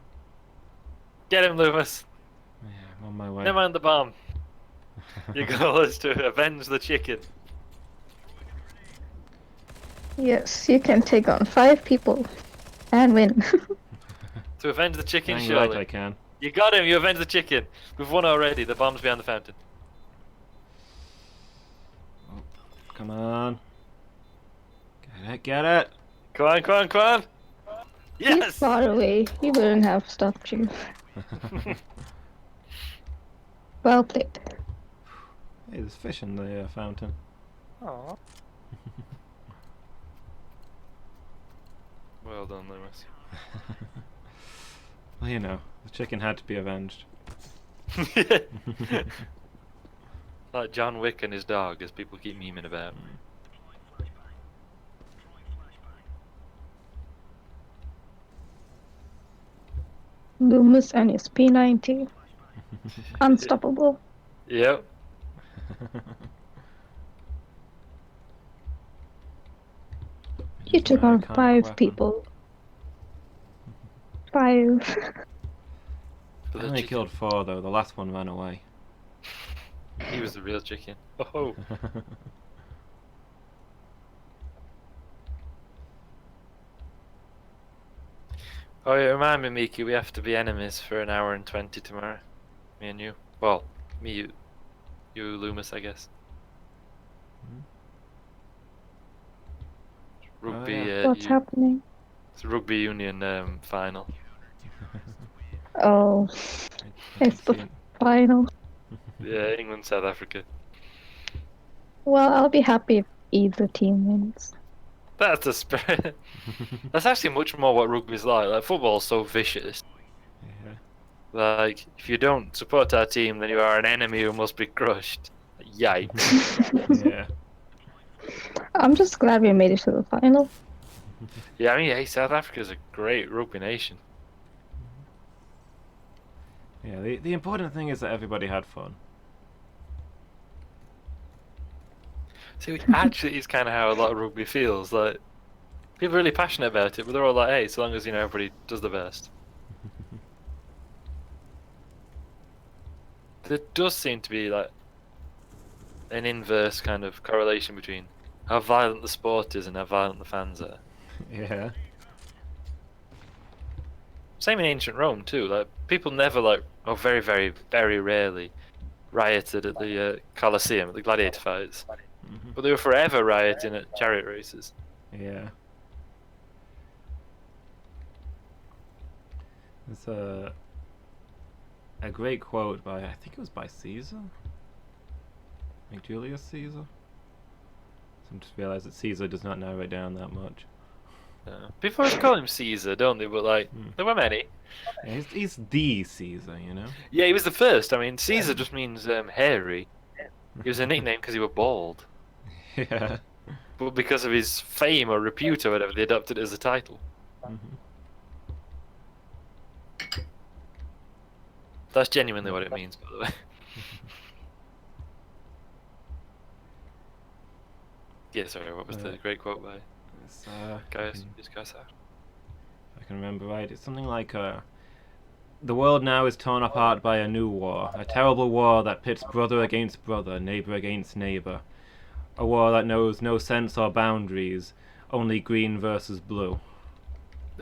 Get him, Loomis. Yeah, I'm on my way. Never mind the bomb. Your goal is to avenge the chicken. Yes, you can take on 5 people and win. To avenge the chicken, Dang surely. right I can. You got him, you avenged the chicken. We've won already, the bomb's behind the fountain. Oh, come on. Get it! Come on, come on, come on! He's Yes! far away. He wouldn't have stopped you. Well played. Hey, there's fish in the fountain. Aww. Well done, Loomis. Well, you know, the chicken had to be avenged. Like John Wick and his dog, as people keep memeing about. Loomis and his P90. Unstoppable. Yep. You took on 5 people. 5. For I the only chicken. killed 4 though, the last one ran away. He was the real chicken. Oh. Oh yeah, remind me, Miki, we have to be enemies for an hour and 20 tomorrow. Me and you. Well, me, you, Loomis, I guess. Rugby, yeah. What's happening? it's a rugby union final. Oh, it's the final. Yeah, England, South Africa. Well, I'll be happy if either team wins. That's the spirit. That's actually much more what rugby's like. Like football's so vicious. Yeah. Like if you don't support our team, then you are an enemy who must be crushed. Yikes. Yeah. I'm just glad we made it to the final. Yeah, I mean, hey, South Africa's a great rugby nation. Yeah, the important thing is that everybody had fun. See, which actually is kind of how a lot of rugby feels. Like, people are really passionate about it, but they're all like, hey, so long as, you know, everybody does the best. There does seem to be, like, an inverse kind of correlation between how violent the sport is and how violent the fans are. Yeah. Same in ancient Rome, too. Like, people never, like, or very, very, very rarely rioted at the Colosseum, at the gladiator fights. Mhm. But they were forever rioting at chariot races. Yeah. There's a great quote by, I think it was by Caesar? Like Julius Caesar? So I just realised that Caesar does not narrow it down that much. People always call him Caesar, don't they? But, like, there were many. Yeah, he's the Caesar, you know? Yeah, he was the first. I mean, Caesar just means hairy. He was a nickname because he was bald. Yeah. But because of his fame or repute or whatever, they adopted it as a title. Mhm. That's genuinely what it means, by the way. Yeah, sorry, what was the great quote by It's, Gaius Caesar? if I can remember right, it's something like, the world now is torn apart by a new war, a terrible war that pits brother against brother, neighbor against neighbor. A war that knows no sense or boundaries, only green versus blue.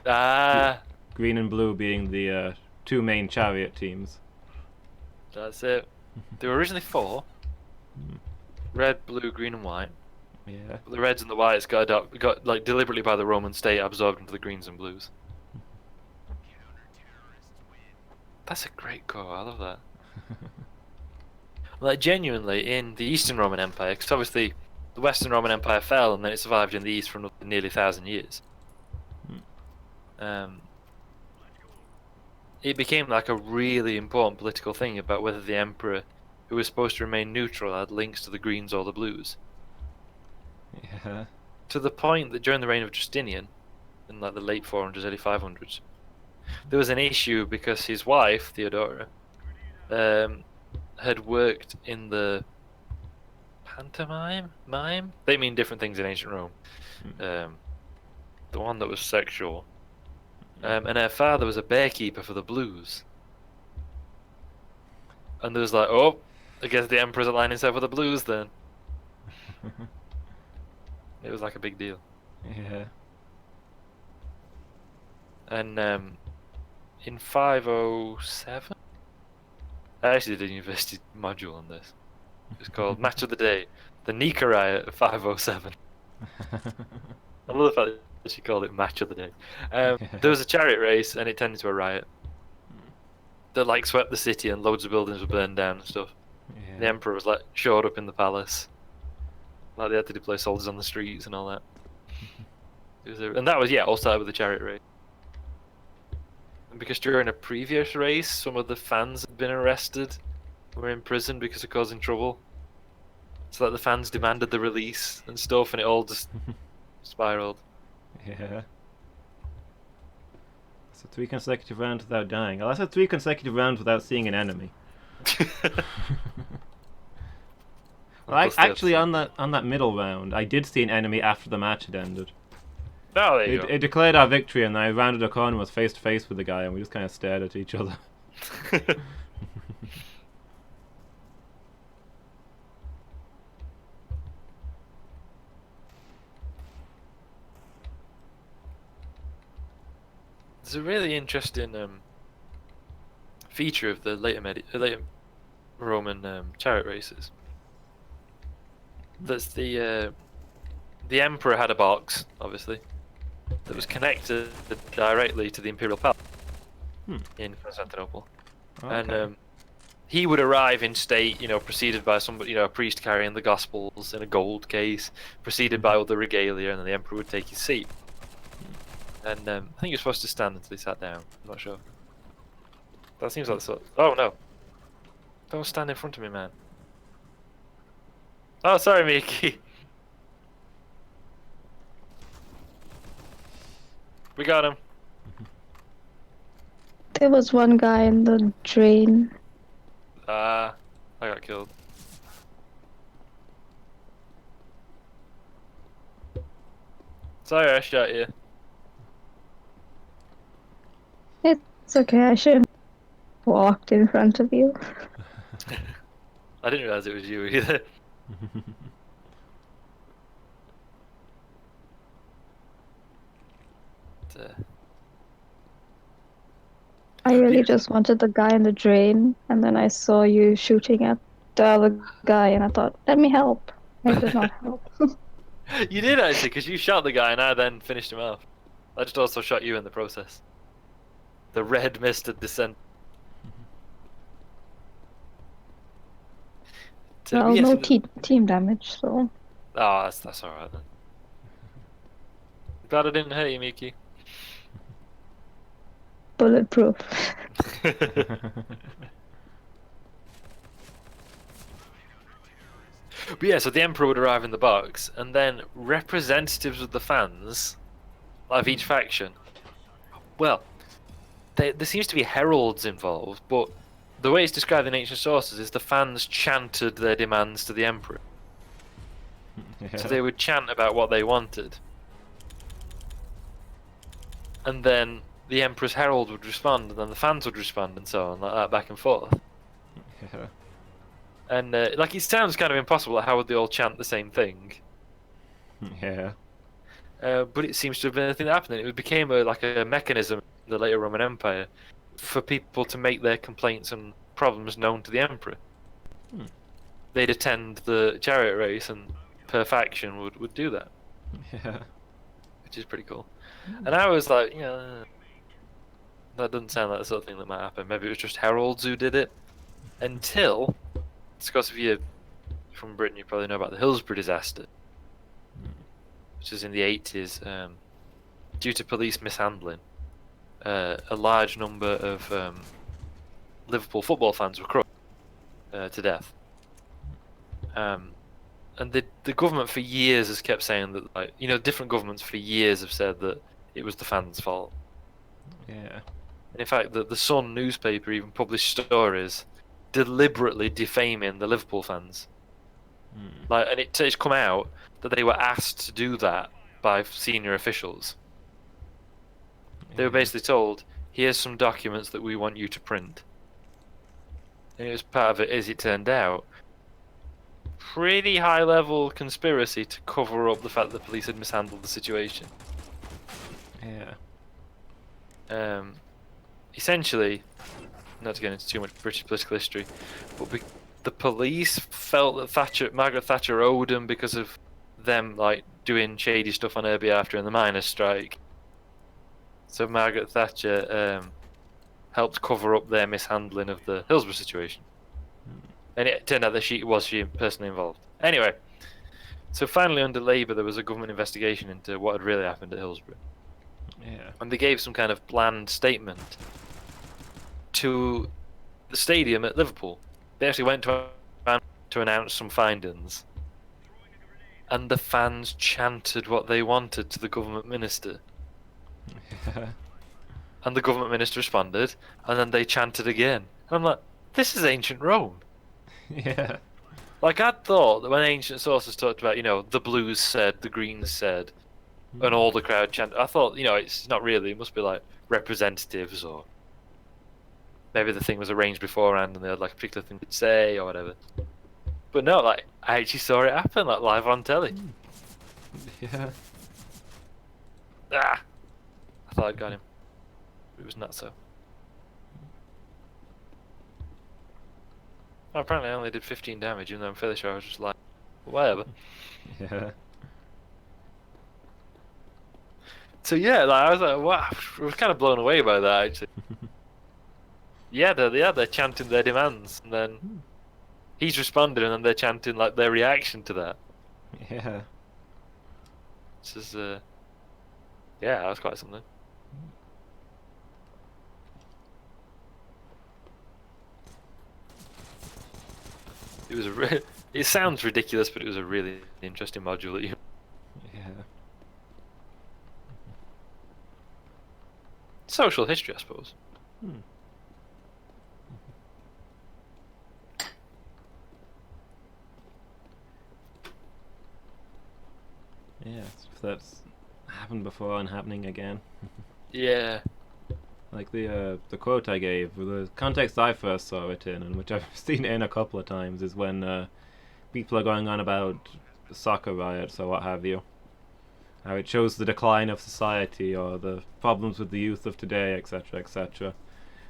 Ah, Green and blue being the 2 main chariot teams. that's it. There were originally 4. Red, blue, green, and white. Yeah. The reds and the whites got like deliberately by the Roman state absorbed into the greens and blues. That's a great core. I love that. Like genuinely, in the Eastern Roman Empire, because obviously the Western Roman Empire fell and then it survived in the East for nearly 1,000 years. It became like a really important political thing about whether the emperor, who was supposed to remain neutral, had links to the greens or the blues. Yeah. To the point that during the reign of Justinian, in like the late 400s, early 500s, there was an issue because his wife, Theodora, had worked in the pantomime? Mime? They mean different things in ancient Rome. The one that was sexual. And her father was a bearkeeper for the blues. And there was like, oh, I guess the emperor's aligning himself with the blues then. It was like a big deal. Yeah. And in 507, I actually did a university module on this. It's called Match of the Day, the Nika Riot of 507. I love the fact that she called it Match of the Day. There was a chariot race and it turned into a riot. That like swept the city and loads of buildings were burned down and stuff. Yeah. The emperor was like showed up in the palace. Like they had to deploy soldiers on the streets and all that. And that was all started with the chariot race. And because during a previous race, some of the fans had been arrested, were in prison because of causing trouble. So that the fans demanded the release and stuff, and it all just spiraled. Yeah. So 3 consecutive rounds without dying. Oh, I said 3 consecutive rounds without seeing an enemy. Well, actually, on that middle round, I did see an enemy after the match had ended. Oh, there you It declared our victory, and I rounded a corner and was face to face with the guy, and we just kind of stared at each other. go. There's a really interesting feature of the later Roman chariot races. That's the emperor had a box, obviously, that was connected directly to the imperial palace in Constantinople, Okay. and he would arrive in state, preceded by somebody, a priest carrying the Gospels in a gold case, preceded by other regalia, and then the emperor would take his seat. And I think you're supposed to stand until he sat down. I'm not sure. That seems like the sort. Oh no! Don't stand in front of me, man. Oh, sorry, Miki. We got him. There was one guy in the drain. I got killed. Sorry, I shot you. It's okay, I shouldn't have walked in front of you. I didn't realize it was you either. But, I really just wanted the guy in the drain, and then I saw you shooting at the other guy, and I thought, let me help. I did not help. you did actually, because you shot the guy and I then finished him off. I just also shot you in the process. The red mist had descent. Well, yes, no team damage, so. Oh, that's alright then. Glad I didn't hurt you, Miki. Bulletproof. But yeah, so the emperor would arrive in the box, and then representatives of the fans of each faction. Well, there seems to be heralds involved, but the way it's described in ancient sources is the fans chanted their demands to the emperor. Yeah. So they would chant about what they wanted. And then the emperor's herald would respond, and then the fans would respond, and so on, like that, back and forth. Yeah. And like it sounds kind of impossible. Like, how would they all chant the same thing? Yeah. But it seems to have been a thing that happened. It became like a mechanism in the later Roman Empire for people to make their complaints and problems known to the emperor. they'd attend the chariot race, and per faction would do that, Yeah. which is pretty cool. And I was like, that doesn't sound like the sort of thing that might happen. Maybe it was just heralds who did it. Until, because if you're from Britain, you probably know about the Hillsborough disaster, which was in the 80s. Due to police mishandling, a large number of Liverpool football fans were crushed to death. And the government for years has kept saying that, like, different governments for years have said that it was the fans' fault. Yeah. And in fact, the Sun newspaper even published stories deliberately defaming the Liverpool fans. Like, and it's come out that they were asked to do that by senior officials. They were basically told, here's some documents that we want you to print. And it was part of it, as it turned out, pretty high level conspiracy to cover up the fact that the police had mishandled the situation. Yeah. Essentially, not to get into too much British political history, but the police felt that Margaret Thatcher owed them because of them, like, doing shady stuff on her behalf during the miners' strike. So Margaret Thatcher helped cover up their mishandling of the Hillsborough situation. And it turned out that she was personally involved. Anyway, so finally under Labour there was a government investigation into what had really happened at Hillsborough. Yeah. And they gave some kind of bland statement to the stadium at Liverpool. They actually went to announce some findings. And the fans chanted what they wanted to the government minister. And the government minister responded, and then they chanted again. And I'm like, this is ancient Rome. Yeah. Like, I'd thought that when ancient sources talked about, the blues said, the greens said, and all the crowd chanted, I thought, it's not really, it must be like representatives, or maybe the thing was arranged beforehand and they had like a particular thing to say or whatever. But no, like, I actually saw it happen, like, live on telly. Yeah. Ah! I thought I'd got him. It was not so. Oh, apparently I only did 15 damage, even though I'm fairly sure I was just like, whatever. Yeah. So yeah, like, I was like, wow, I was kind of blown away by that, actually. They're chanting their demands, and then he's responding, and then they're chanting like their reaction to that. Yeah. This is, yeah, that was quite something. It was it sounds ridiculous, but it was a really interesting module that you. Yeah. Social history, I suppose. Yeah, that's happened before and happening again. Yeah. Like the quote I gave, the context I first saw it in, and which I've seen it in a couple of times, is when people are going on about soccer riots or what have you. How it shows the decline of society or the problems with the youth of today, etc., etc.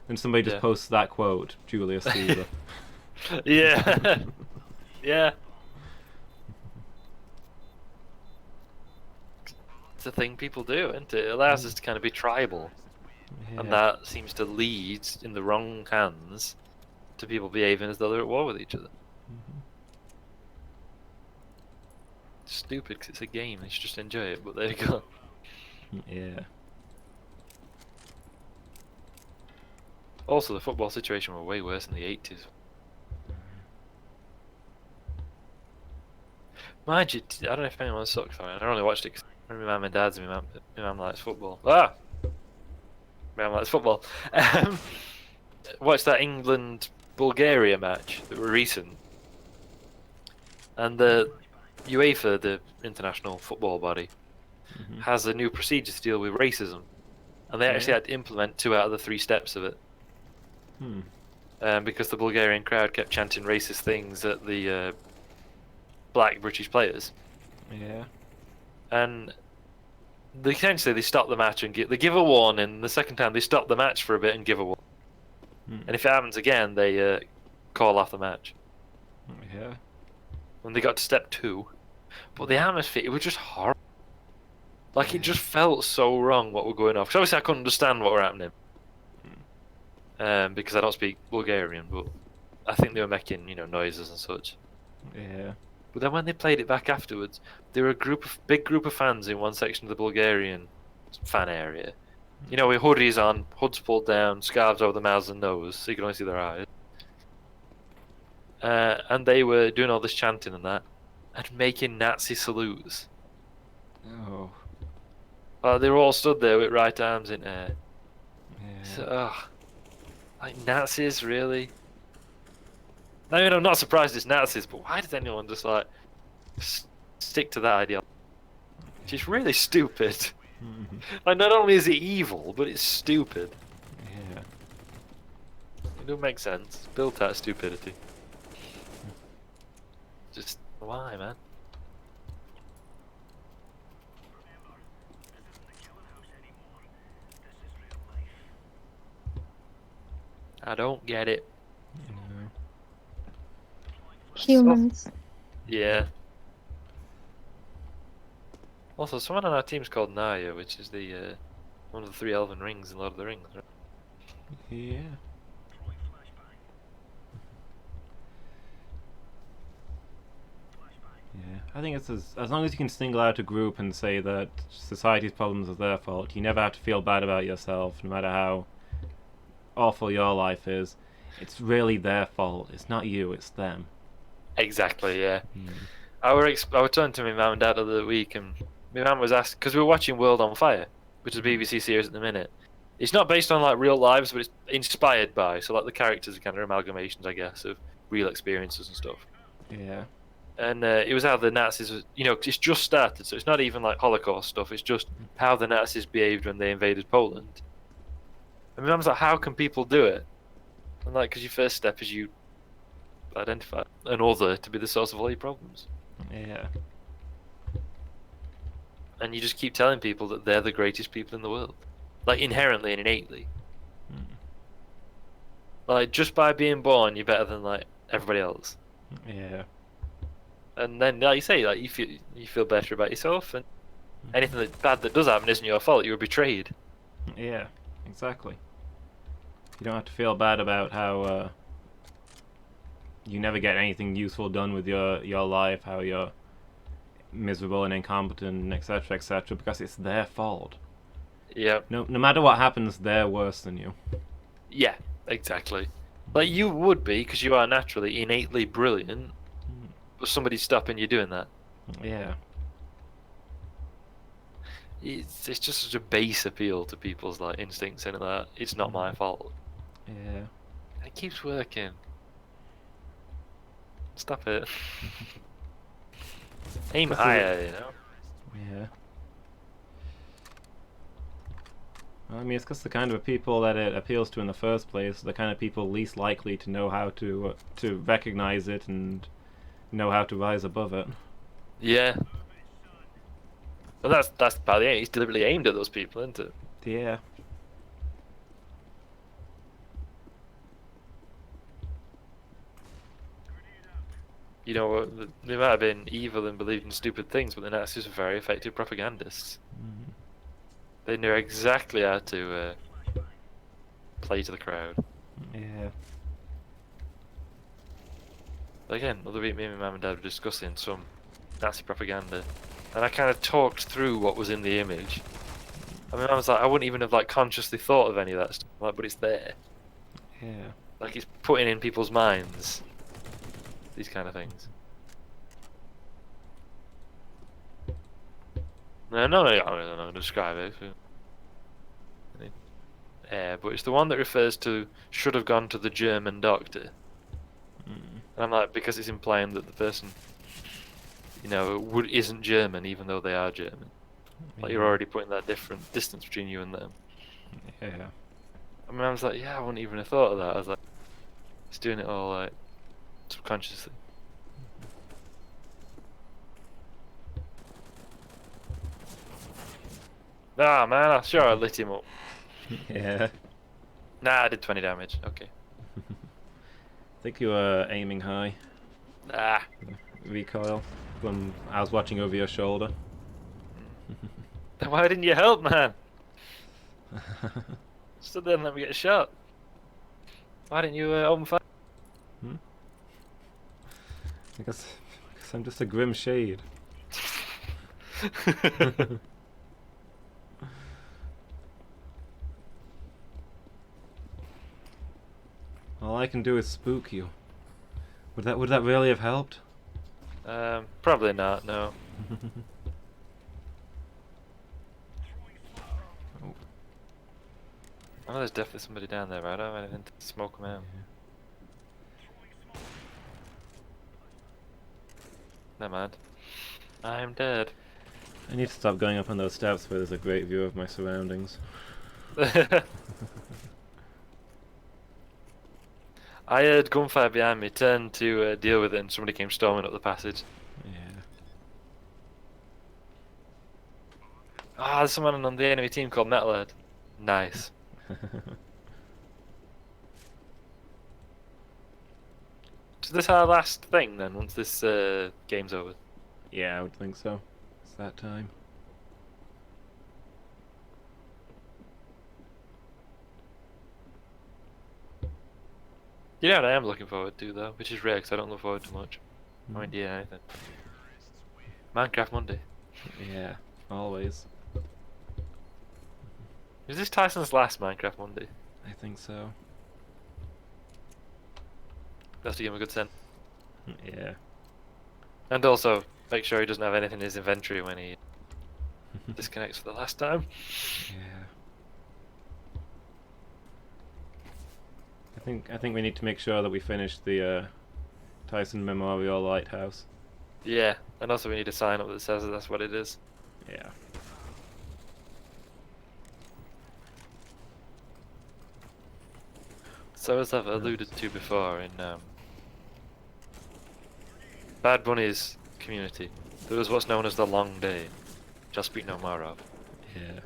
And somebody just posts that quote, Julius Caesar. Yeah. Yeah. It's a thing people do, isn't it? It allows us to kind of be tribal. Yeah. And that seems to lead, in the wrong hands, to people behaving as though they're at war with each other. Stupid, because it's a game, they should just enjoy it, but there you go. Yeah. Also, the football situation were way worse in the 80s. Mind you, I don't know if anyone sucks on it. I only watched it because my mum and dad's and my mum likes football. My mum likes football. Watched that England-Bulgaria match that were recent. And the UEFA, the international football body, has a new procedure to deal with racism. And they actually had to implement 2 out of the 3 steps of it. Because the Bulgarian crowd kept chanting racist things at the black British players. Yeah. And essentially they stop the match and they give a warning. The second time they stop the match for a bit and give a warning. And if it happens again, they call off the match. Yeah. when they got to step 2. But the atmosphere, it was just horrible. Like, it just felt so wrong what were going on. Because obviously I couldn't understand what were happening. Because I don't speak Bulgarian, but I think they were making, noises and such. Yeah. But then when they played it back afterwards, there were a big group of fans in one section of the Bulgarian fan area. With hoodies on, hoods pulled down, scarves over the mouths and nose, so you can only see their eyes. And they were doing all this chanting and that, and making Nazi salutes. Oh. They were all stood there with right arms in air. Yeah. So, like Nazis, really? I mean, I'm not surprised it's Nazis, but why does anyone just like stick to that ideology? It's just really stupid. Like, not only is it evil, but it's stupid. Yeah. It don't make sense. It's built out of stupidity. Just why, man? I don't get it. No. Humans. Yeah. Also, someone on our team's called Naya, which is the one of the 3 elven rings in Lord of the Rings, right? Yeah. Yeah. I think it's as long as you can single out a group and say that society's problems are their fault, you never have to feel bad about yourself, no matter how awful your life is. It's really their fault. It's not you, it's them. Exactly, yeah. Mm. I was talking to my mum and dad the other week, and my mum was asking, because we were watching World on Fire, which is a BBC series at the minute. It's not based on like real lives, but it's inspired by. So like the characters are kind of amalgamations, I guess, of real experiences and stuff. Yeah. And it was how the Nazis, it's just started, so it's not even like Holocaust stuff. It's just how the Nazis behaved when they invaded Poland. And my mum's like, how can people do it? And like, because your first step is you identify an other to be the source of all your problems. Yeah. And you just keep telling people that they're the greatest people in the world. Like, inherently and innately. Mm. Like, just by being born, you're better than, like, everybody else. Yeah. And then, like you say, like, you feel better about yourself, and anything bad that does happen isn't your fault, you were betrayed. Yeah. Exactly. You don't have to feel bad about how you never get anything useful done with your life, how you're miserable and incompetent, etc., because it's their fault. Yeah. No matter what happens, they're worse than you. Yeah, exactly. Like, you would be, because you are naturally innately brilliant, but somebody's stopping you doing that. Yeah. It's just such a base appeal to people's, like, instincts and that. It's not my fault. Yeah. It keeps working. Stop it. Aim That's higher, Yeah. I mean, it's because the kind of people that it appeals to in the first place, the kind of people least likely to know how to recognize it and know how to rise above it. Yeah. Well, that's about it. He's deliberately aimed at those people, isn't it? Yeah. They might have been evil and believed in stupid things, but the Nazis were very effective propagandists. Mm. They knew exactly how to play to the crowd. Yeah. But again, the other week, me and my mum and dad were discussing some Nazi propaganda, and I kind of talked through what was in the image. I mean, I was like, I wouldn't even have like consciously thought of any of that stuff, like, but it's there. Yeah. Like, it's putting in people's minds these kind of things. No, I don't know how to describe it. But it's the one that refers to should have gone to the German doctor. Mm. And I'm like, because it's implying that the person, isn't German, even though they are German. Like, you're already putting that different distance between you and them. Yeah. I mean, I was like, yeah, I wouldn't even have thought of that. I was like, it's doing it all, like, subconsciously. Ah, man, I'm sure I lit him up. Yeah. Nah, I did 20 damage. Okay. I think you were aiming high. Ah, recoil when I was watching over your shoulder. Then why didn't you help, man? Stood there and let me get a shot. Why didn't you open fire? Because I'm just a grim shade. All I can do is spook you. Would that really have helped? Probably not. No. Oh. I know there's definitely somebody down there, but I don't have anything to smoke them out. Never mind. I'm dead. I need to stop going up on those steps where there's a great view of my surroundings. I heard gunfire behind me, turned to deal with it, and somebody came storming up the passage. Yeah. Ah, there's someone on the enemy team called Metalhead. Nice. Is this our last thing then, once this game's over? Yeah, I would think so. It's that time. You know what I am looking forward to, though, which is rare because I don't look forward to much. No idea anything. Minecraft Monday. Yeah, always. Is this Tyson's last Minecraft Monday? I think so. That's to give him a good sense. Yeah. And also, make sure he doesn't have anything in his inventory when he disconnects for the last time. Yeah. I think we need to make sure that we finish the Tyson Memorial Lighthouse. Yeah, and also we need a sign up that says that that's what it is. Yeah. So as I've alluded to before in Bad Bunny's community, there was what's known as the Long Day, which I'll speak no more of. Yeah.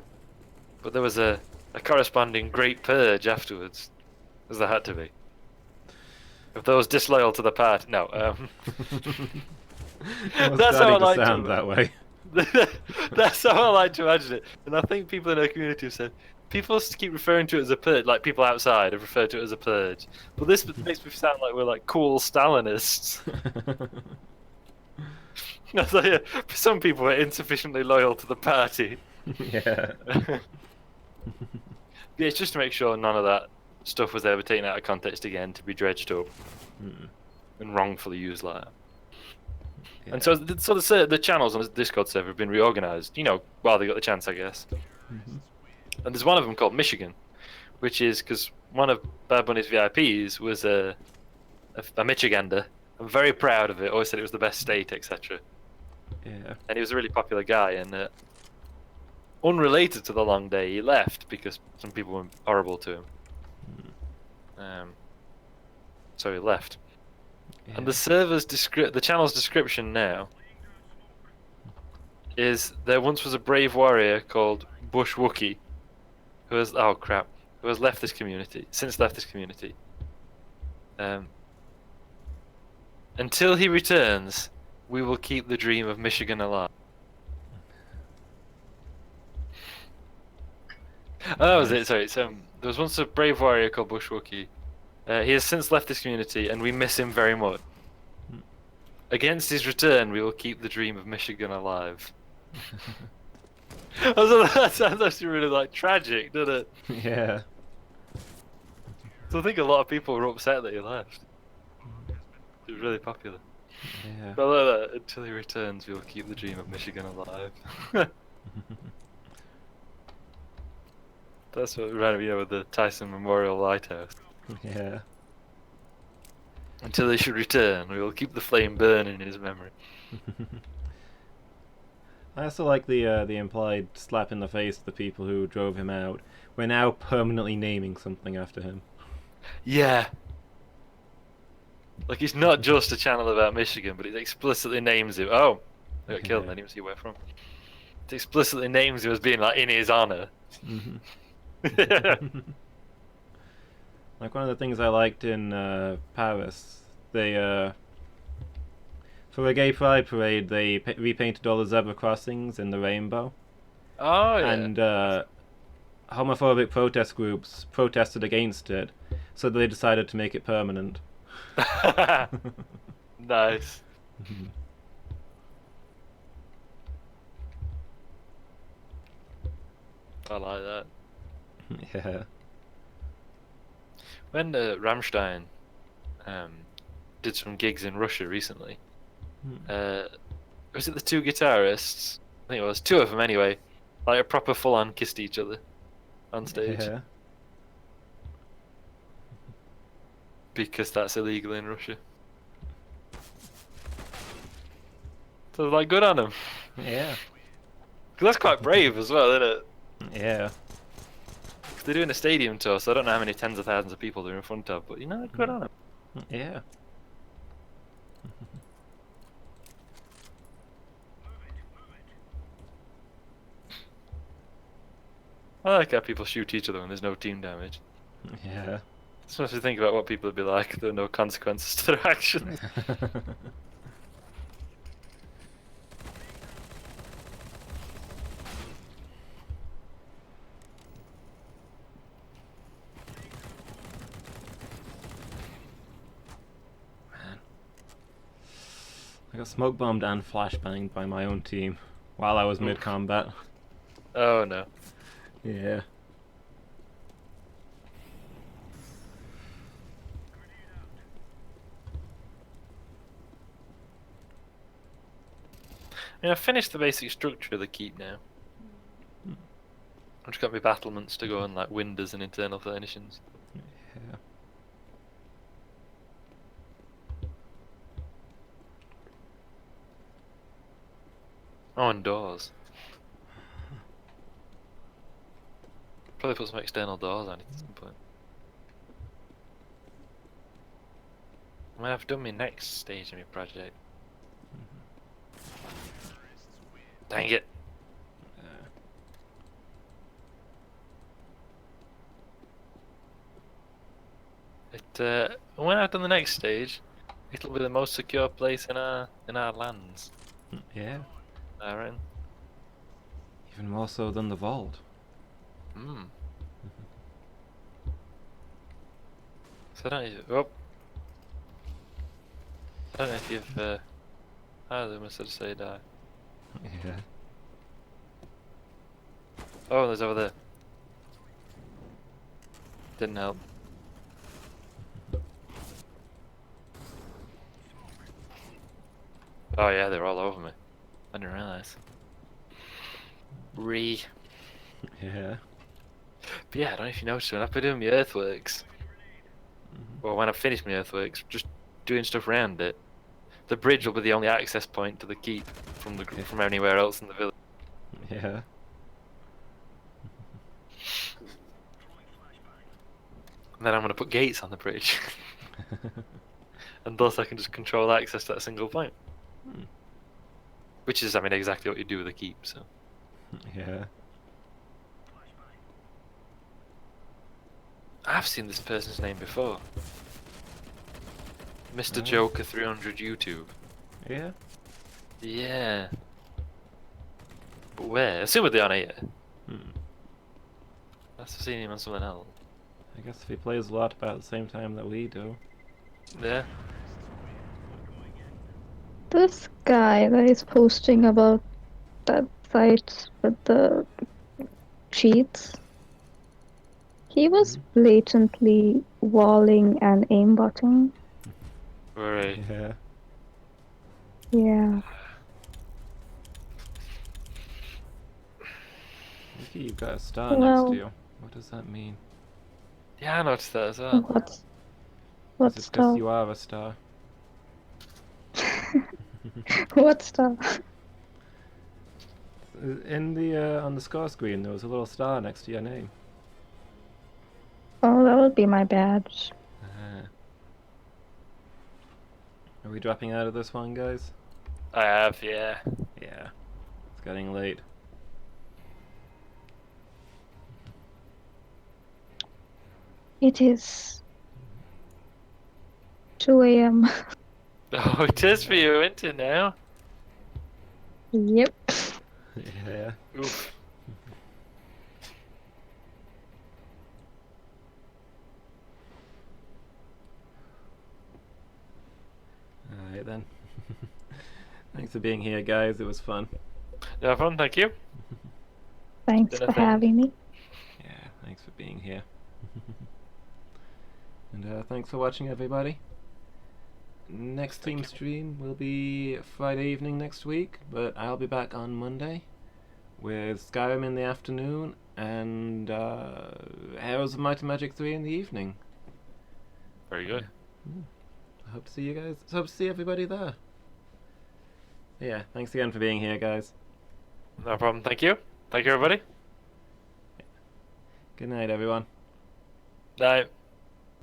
But there was a corresponding Great Purge afterwards, as there had to be. Of those disloyal to the party. No, that's how I like to sound that way. That's how I like to imagine it. And I think people in our community have said, people keep referring to it as a purge, like people outside have referred to it as a purge. But this makes me sound like we're like cool Stalinists. So, yeah, some people are insufficiently loyal to the party. Yeah. Yeah, it's just to make sure none of that stuff was ever taken out of context again to be dredged up and wrongfully used like that. Yeah. And so the channels on the Discord server have been reorganized, you know, while they got the chance, I guess. And there's one of them called Michigan, which is because one of Bad Bunny's VIPs was a Michigander. I'm very proud of it. Always said it was the best state, etc. Yeah. And he was a really popular guy. And unrelated to the Long Day, he left because some people were horrible to him. So he left. Yeah. And the server's the channel's description now is there once was a brave warrior called Bush Wookie who has left this community. Until he returns, we will keep the dream of Michigan alive. Oh, that was it. Sorry. So there was once a brave warrior called Bush Wookie. He has since left this community, and we miss him very much. Against his return, we will keep the dream of Michigan alive. That sounds actually really like tragic, doesn't it? Yeah. So I think a lot of people were upset that he left. He was really popular. Yeah. But like that, until he returns, we will keep the dream of Michigan alive. That's what reminded me of with the Tyson Memorial Lighthouse. Yeah. Until they should return, we will keep the flame burning in his memory. I also like the implied slap in the face of the people who drove him out. We're now permanently naming something after him. Yeah. Like, it's not just a channel about Michigan, but it explicitly names him. Oh, they got killed, I didn't even see where from. It explicitly names him as being, like, in his honor. Like one of the things I liked in Paris, they For a gay pride parade, they repainted all the zebra crossings in the rainbow, Oh yeah. and homophobic protest groups protested against it, so they decided to make it permanent. Nice. I like that. Yeah. When Rammstein did some gigs in Russia recently, was it the two guitarists? I think it was two of them anyway. Like a proper full-on kissed each other on stage Yeah. because that's illegal in Russia. So like, good on them. Yeah. 'Cause that's quite brave as well, isn't it? Yeah. 'Cause they're doing a stadium tour, so I don't know how many tens of thousands of people they're in front of, but you know, good on them. Yeah. I like how people shoot each other when there's no team damage. Yeah. It's supposed to think about what people would be like if there are no consequences to their actions. Man. I got smoke bombed and flashbanged by my own team while I was mid combat. Oh no. Yeah. I mean, I've finished the basic structure of the keep now. I've just got my battlements to go on, like windows and internal furnishings. Yeah. Oh, and doors. Probably put some external doors on it at some point. I mean, I've done my next stage of my project. Dang it. When I've done the next stage, it'll be the most secure place in our lands. Yeah. I reckon. Even more so than the vault. Hmm. So I don't know. Oh. I don't know if you've. Oh, they must have said die. Yeah. Oh, there's over there. Didn't help. Oh yeah, they're all over me. I didn't realise. Yeah. But yeah, I don't know if you noticed when I've been doing my earthworks, or when I've finished my earthworks, just doing stuff around it, the bridge will be the only access point to the keep from anywhere else in the village. Yeah. And then I'm going to put gates on the bridge, and thus I can just control access to that single point. Which is, I mean, exactly what you do with a keep, so. Yeah. I've seen this person's name before. Mr. Oh. Joker 300 YouTube. Yeah. Yeah. But where? I assume they're on here. I've seen him on something else. I guess if he plays a lot about the same time that we do. Yeah. This guy that is posting about that site with the cheats, he was blatantly walling and aimbotting. Right. Yeah. Yeah. Look, you've got a star next Well- to you. What does that mean? Yeah, I noticed that as well. What Is it stuff? because you are a star? What stuff? In the on the score screen, there was a little star next to your name. Oh, that would be my badge. Ah. Are we dropping out of this one, guys? I have, yeah. Yeah. It's getting late. It is 2 a.m. Oh, it is for you, isn't it now? Yep. Yeah. Oof. Alright then. Thanks for being here, guys. It was fun. No problem, thank you. Thanks Been a for thing. having me. Yeah, thanks for being here. And thanks for watching, everybody. Next Thank team you. stream will be Friday evening next week, but I'll be back on Monday with Skyrim in the afternoon and Heroes of Might and Magic 3 in the evening. Very good. I hope to see you guys. Hope to see everybody there. Yeah, thanks again for being here, guys. No problem, thank you. Thank you, everybody. Good night, everyone. Bye.